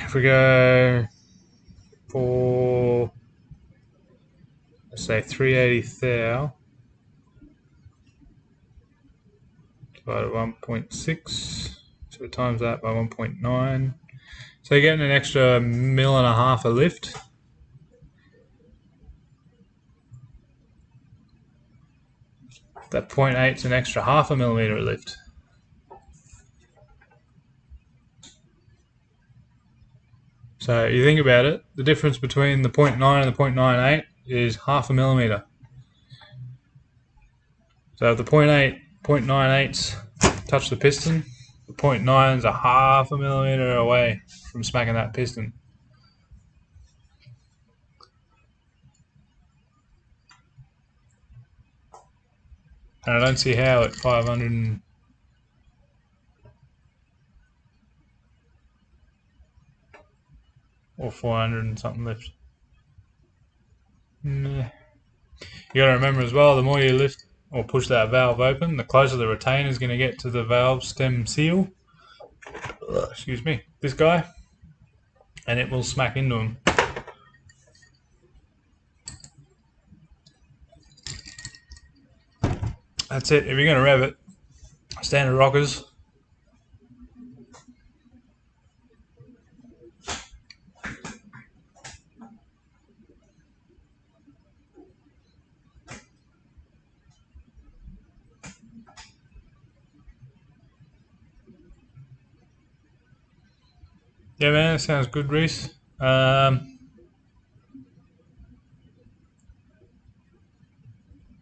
if we go for, let's say 380 thou divided by 1.6, so times that by 1.9, so you're getting an extra mil and a half of lift. That 0.8 is an extra half a millimeter of lift. So you think about it, the difference between the 0.9 and the 0.98 is half a millimeter. So if the 0.98s touch the piston, the 0.9s are half a millimeter away from smacking that piston. And I don't see how at 500 or 400 and something lift. You got to remember as well, the more you lift or push that valve open, the closer the retainer is going to get to the valve stem seal, excuse me, this guy, and it will smack into him. That's it. If you're going to rev it, standard rockers. Yeah, man, that sounds good, Reese.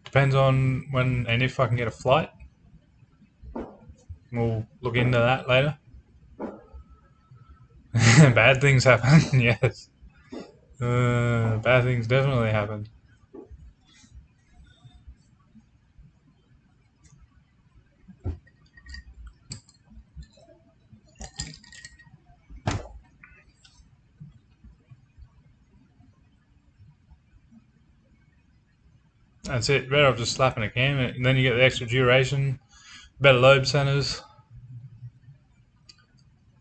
Depends on when and if I can get a flight. We'll look into that later. Bad things happen, yes. Bad things definitely happen. That's it. Better off just slapping a cam, and then you get the extra duration, better load centers.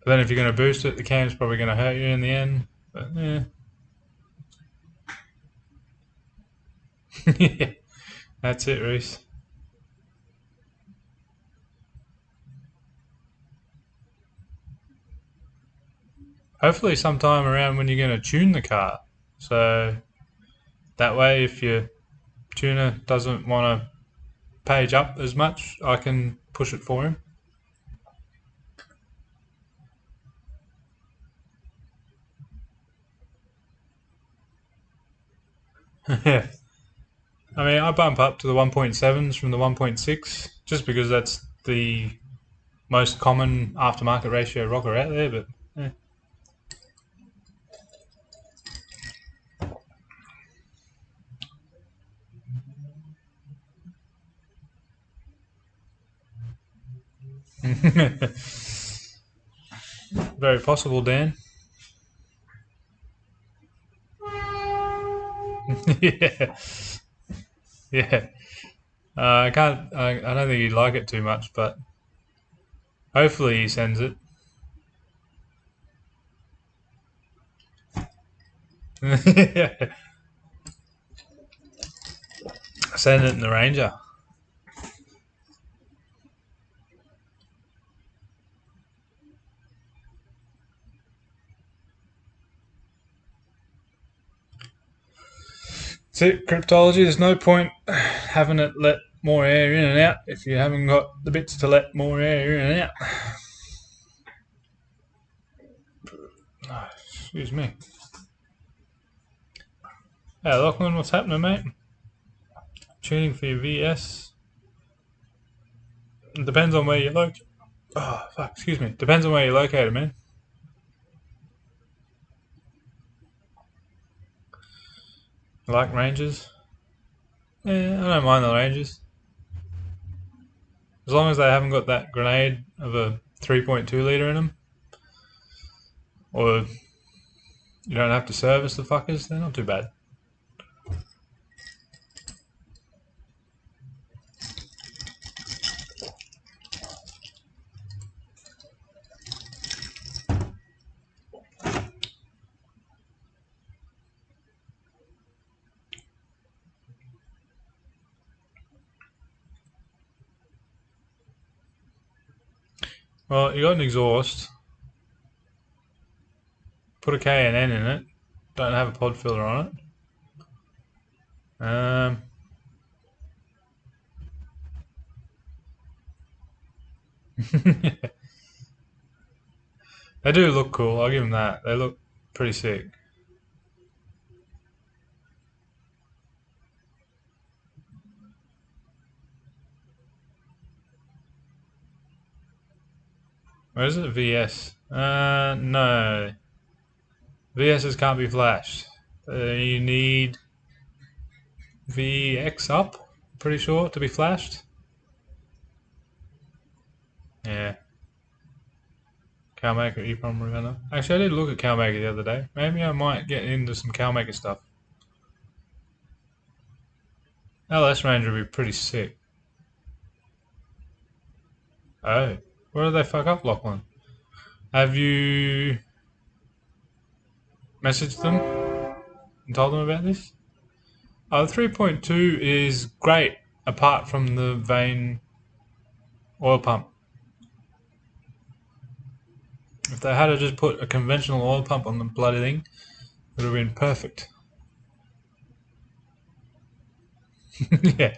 But then if you're going to boost it, the cam's probably going to hurt you in the end. But yeah. Yeah, that's it, Reese. Hopefully sometime around when you're going to tune the car. So that way if your tuner doesn't want to page up as much, I can push it for him. Yeah. I mean, I bump up to the 1.7s from the 1.6 just because that's the most common aftermarket ratio rocker out there, but yeah. Very possible, Dan. Yeah, yeah. I can't. I don't think he'd like it too much, but hopefully he sends it. Send it in the Ranger. See, cryptology, there's no point having it let more air in and out if you haven't got the bits to let more air in and out. Oh, excuse me. Hey, Lachlan, what's happening, mate? Tuning for your VS. It depends on where you're located. Oh, fuck, excuse me. Depends on where you're located, man. Like ranges? Yeah, I don't mind the ranges. As long as they haven't got that grenade of a 3.2 litre in them, or you don't have to service the fuckers, they're not too bad. Well, you got an exhaust. Put a K&N in it. Don't have a pod filler on it. They do look cool, I'll give them that. They look pretty sick. Where is it? VS. No. VSs can't be flashed. You need VX up, pretty sure, to be flashed. Yeah. CalMaker EEPROM Ravenna. Actually, I did look at CalMaker the other day. Maybe I might get into some CalMaker stuff. LS Ranger would be pretty sick. Oh. Where did they fuck up, Lachlan? Have you messaged them and told them about this? The 3.2 is great apart from the vane oil pump. If they had to just put a conventional oil pump on the bloody thing, it would have been perfect. Yeah.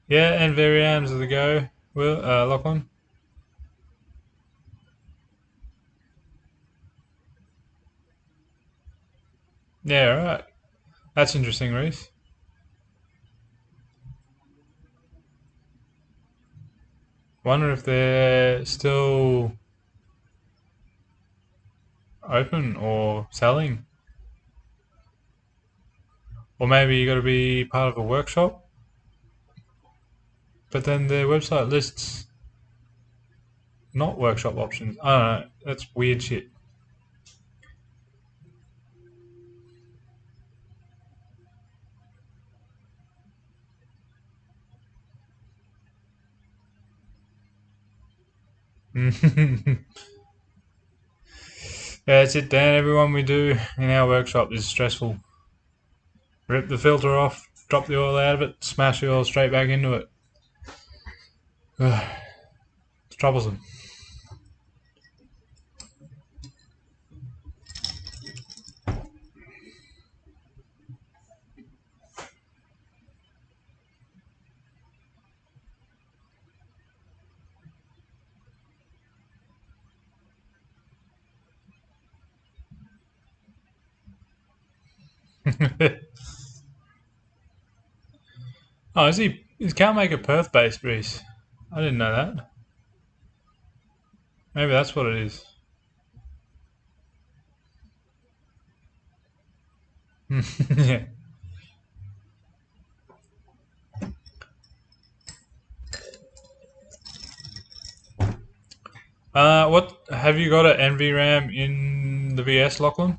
Yeah, and variams are the go. Will Lachlan? Yeah, right. That's interesting, Reese. Wonder if they're still open or selling. Or maybe you got to be part of a workshop. But then their website lists not workshop options. I don't know. That's weird shit. Yeah, that's it, Dan. Everyone we do in our workshop is stressful. Rip the filter off, drop the oil out of it, smash the oil straight back into it. It's troublesome. Oh, is CalMaker Perth based, Reese? I didn't know that. Maybe that's what it is. Yeah. What have you got an NVRAM in the VS, Lachlan?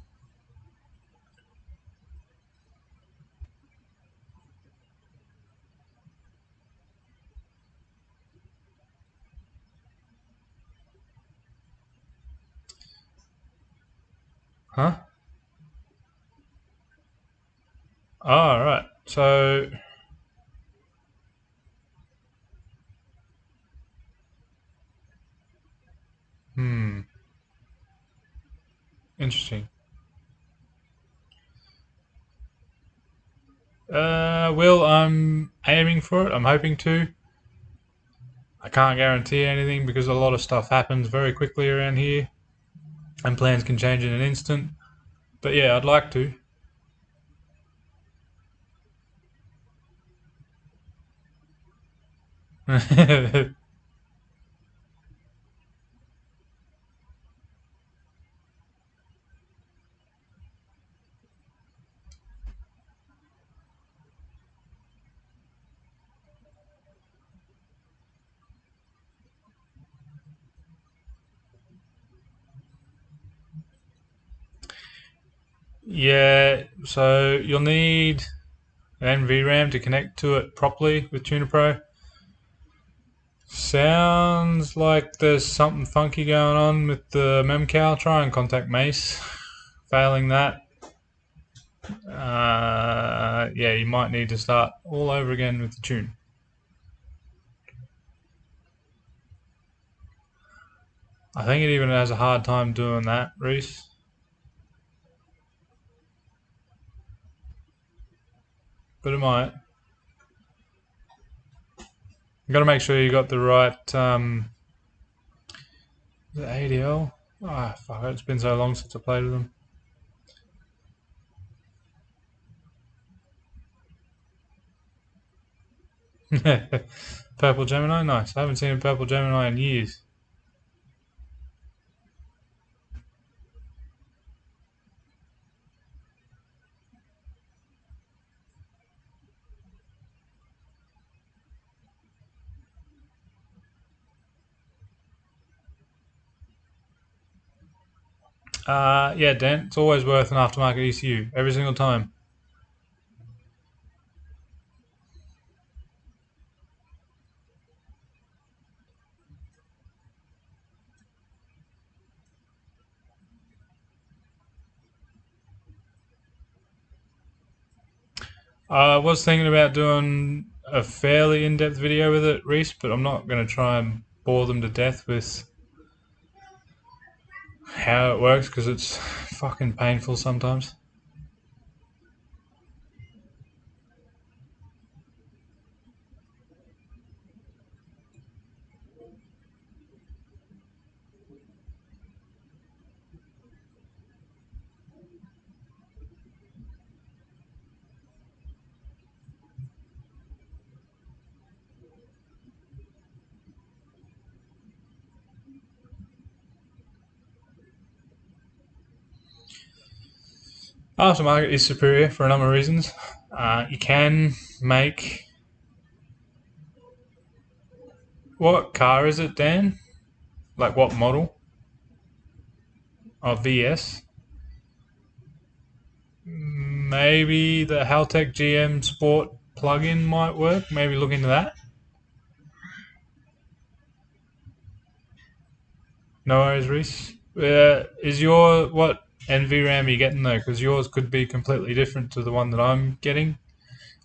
Huh? Oh, right. So, hmm, interesting. Well, I'm aiming for it. I'm hoping to. I can't guarantee anything because a lot of stuff happens very quickly around here, and plans can change in an instant. But yeah, I'd like to. Yeah, so you'll need an NVRAM to connect to it properly with Tuner Pro. Sounds like there's something funky going on with the memcal. Try and contact Mace. Failing that, yeah, you might need to start all over again with the tune. I think it even has a hard time doing that, Reese. But it might. You got to make sure you got the right is it ADL. Ah, fuck! It's been so long since I played with them. Purple Gemini, nice. I haven't seen a purple Gemini in years. Yeah, Dan, it's always worth an aftermarket ECU every single time. I was thinking about doing a fairly in-depth video with it, Reese, but I'm not going to try and bore them to death with how it works because it's fucking painful sometimes. Aftermarket is superior for a number of reasons. You can make... What car is it, Dan? Like what model? Oh, VS. Maybe the Haltech GM Sport plug-in might work. Maybe look into that. No worries, Reese. Is your... What NVRAM are you getting though? Because yours could be completely different to the one that I'm getting.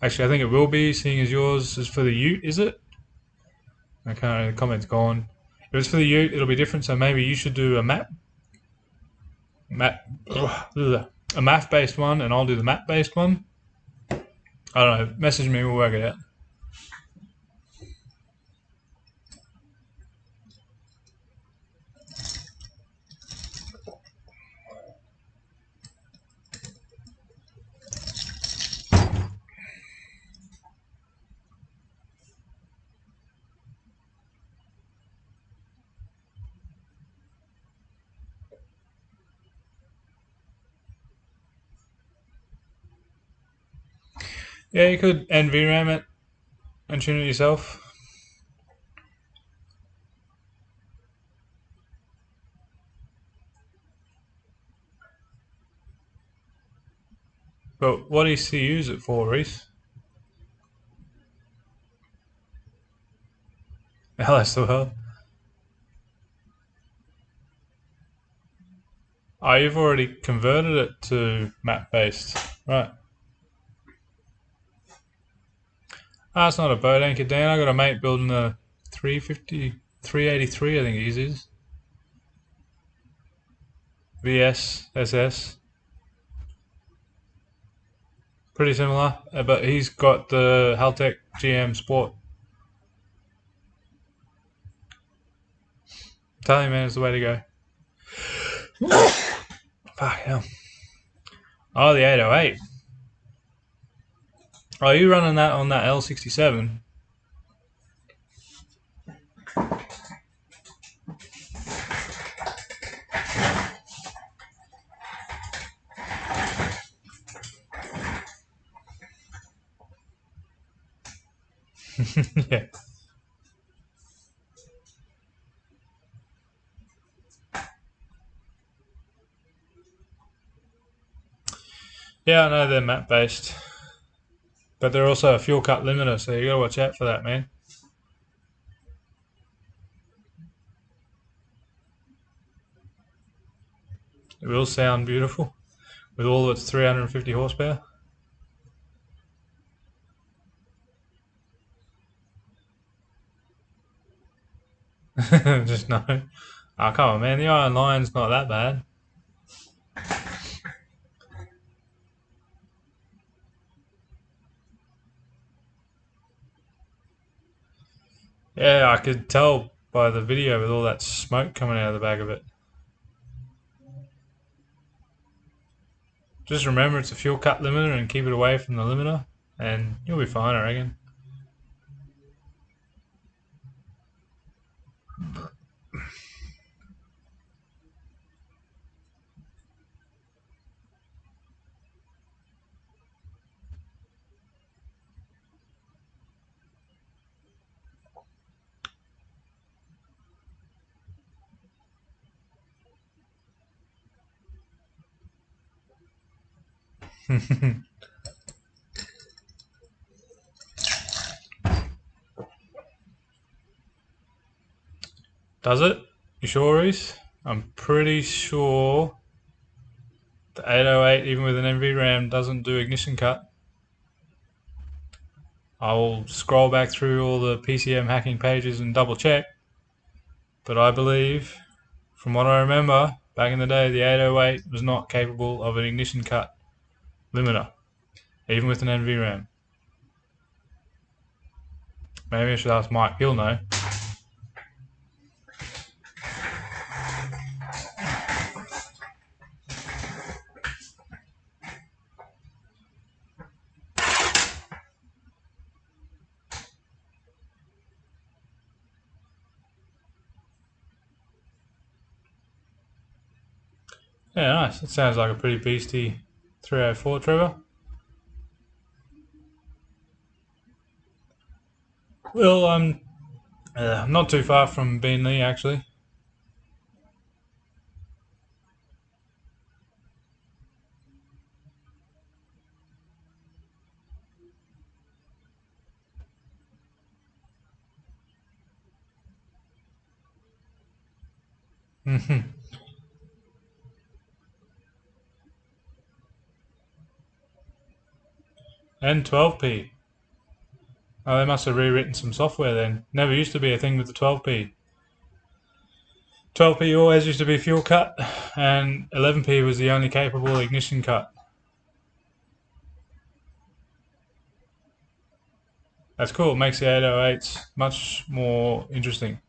Actually, I think it will be, seeing as yours is for the Ute, is it? I can't. The comment's gone. If it's for the Ute, it'll be different. So maybe you should do a a math-based one, and I'll do the map-based one. I don't know. Message me. We'll work it out. Yeah, you could NVRAM it and tune it yourself. But what ECU is it for, Reese? LS12. Oh, you've already converted it to map-based. Right. Ah, it's not a boat anchor, Dan. I got a mate building a 350, 383, I think it is. VS, SS. Pretty similar, but he's got the Haltech GM Sport. Tell you, man, it's the way to go. Fuck hell. Oh, the 808. Oh, you running that on that L67? Yeah. Yeah, I know they're map based, but they're also a fuel cut limiter, so you gotta watch out for that, man. It will sound beautiful with all its 350 horsepower. Just no. Oh, come on, man. The Iron Lion's not that bad. Yeah, I could tell by the video with all that smoke coming out of the back of it. Just remember it's a fuel cut limiter and keep it away from the limiter, and you'll be fine, I reckon. Does it? You sure, Reese? I'm pretty sure the 808, even with an NVRAM, doesn't do ignition cut. I'll scroll back through all the PCM hacking pages and double check, but I believe, from what I remember, back in the day, the 808 was not capable of an ignition cut limiter, even with an NVRAM. Maybe I should ask Mike, he'll know. Yeah, nice. It sounds like a pretty beastie 304, Trevor. Well, I'm not too far from Beenleigh, actually. And 12p. Oh, they must have rewritten some software then. Never used to be a thing with the 12p. 12p always used to be fuel cut, and 11p was the only capable ignition cut. That's cool. It makes the 808s much more interesting.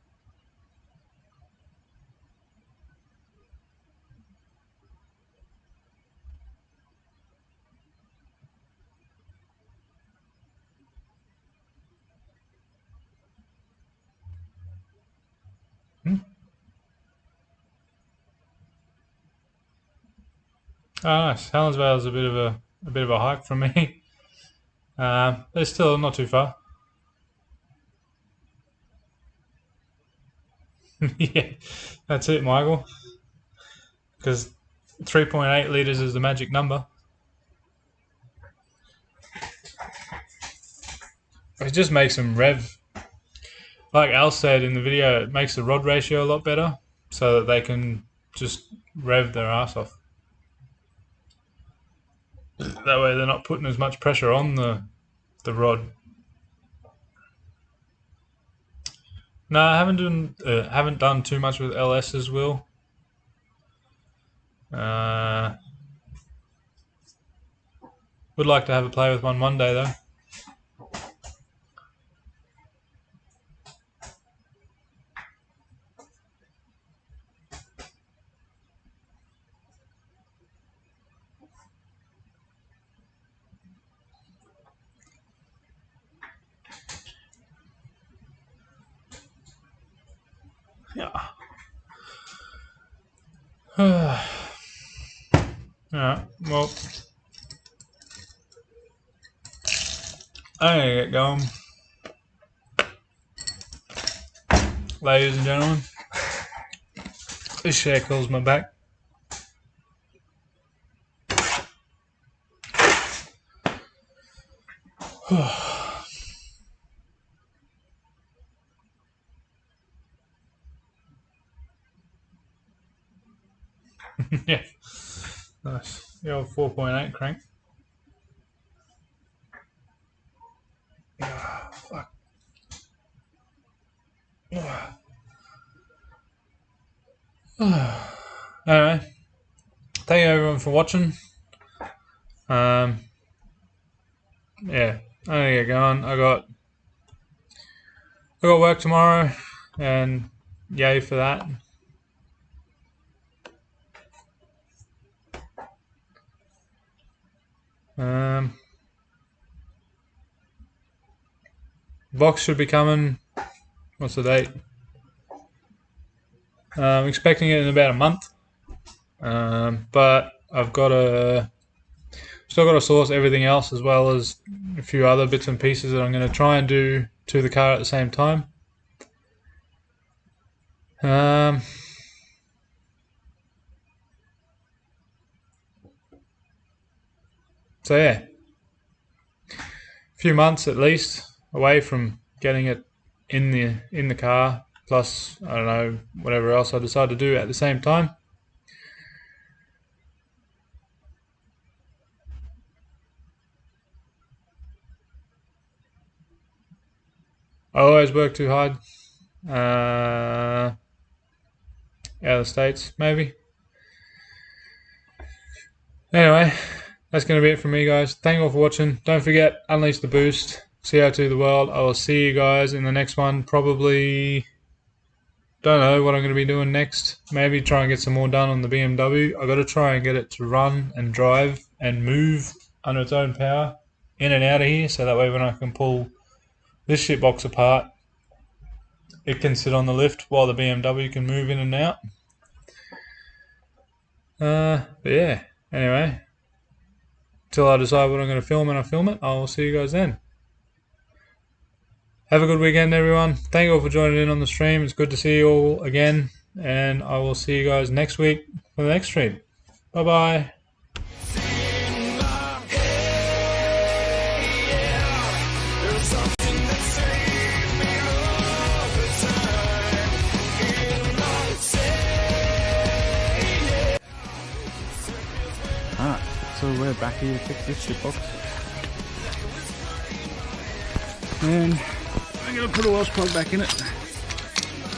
Oh, nice. Helensvale is a bit of a hike from me. But it's still not too far. Yeah, that's it, Michael. Because 3.8 liters is the magic number. It just makes them rev. Like Al said in the video, it makes the rod ratio a lot better, so that they can just rev their ass off. That way, they're not putting as much pressure on the rod. No, I haven't done too much with LS's Will. Would like to have a play with one day though. Yeah. Alright, well, I'm gonna get going. Ladies and gentlemen, this share calls my back. Yeah, nice. The old 4.8 crank. Fuck. Anyway, thank you everyone for watching. Yeah, I'm gonna get going. I got work tomorrow, and yay for that. Box should be coming. What's the date? I'm expecting it in about a month. But I've still got to source everything else, as well as a few other bits and pieces that I'm going to try and do to the car at the same time. So yeah, a few months at least away from getting it in the car. Plus, I don't know, whatever else I decide to do at the same time. I always work too hard. Out of the States, maybe. Anyway, that's going to be it from me, guys. Thank you all for watching. Don't forget, unleash the boost. CO2 the world. I will see you guys in the next one. Probably, don't know what I'm going to be doing next. Maybe try and get some more done on the BMW. I got to try and get it to run and drive and move under its own power in and out of here, so that way when I can pull this shitbox apart, it can sit on the lift while the BMW can move in and out. But yeah, anyway, till I decide what I'm going to film and I film it, I'll see you guys then. Have a good weekend, everyone. Thank you all for joining in on the stream. It's good to see you all again, and I will see you guys next week for the next stream. Bye bye. Alright, so we're back here to fix this shitbox. And I'm going to put a wash plug back in it.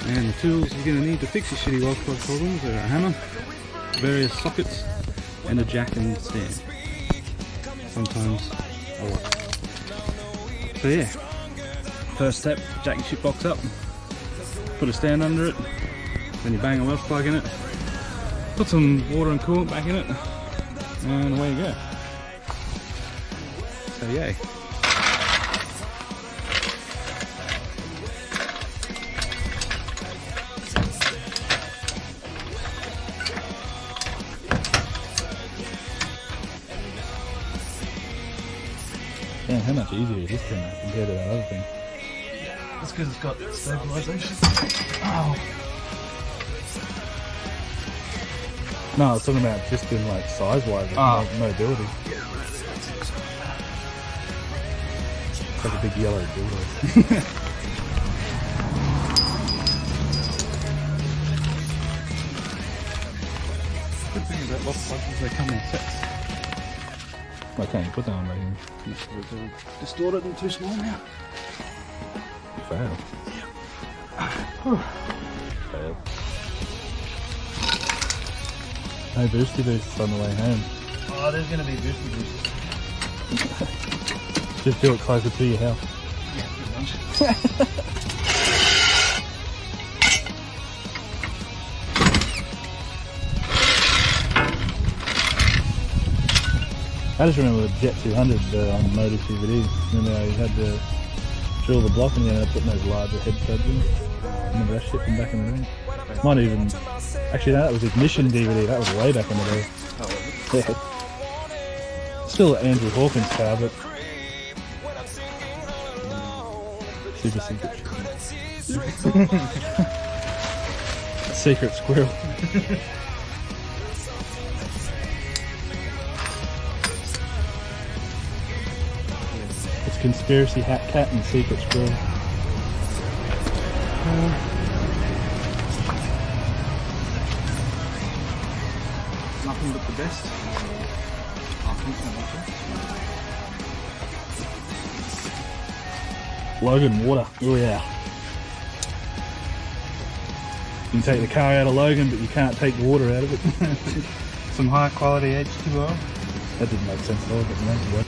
And the tools you're going to need to fix your shitty wash plug problems are a hammer, various sockets, and a jack and stand. Sometimes a lot. So yeah, first step, jack your shitbox up, put a stand under it, then you bang a wash plug in it, put some water and coolant back in it, and away you go. So yay. Damn, how much easier is this thing compared to that other thing? That's because it's got stabilization. Oh. No, I was talking about just in like size-wise, mobility. It's like a big yellow dildo. Good thing about lock plugs is they come in sets. Why can't you put that on right here? They're distorted and too small now. You failed. Failed. No boosty boosts on the way home. Oh, there's going to be boosty boosts. Just do it closer to your house. Yeah, pretty much. I just remember the Jet 200 on Motor DVD. Remember how you had to drill the block and you ended up putting those larger head studs in? Remember that shit from back in the day? Might even... Actually, no, that was Ignition DVD. That was way back in the day. Oh, was it? Yeah. Still Andrew Hawkins car, but... Super secret. Secret squirrel. It's Conspiracy Hat Cat and Secret Squirrel. Nothing but the best. I think so. Logan water. Oh yeah. You can take the car out of Logan, but you can't take the water out of it. Some high quality H2O. That didn't make sense at all, but no, what?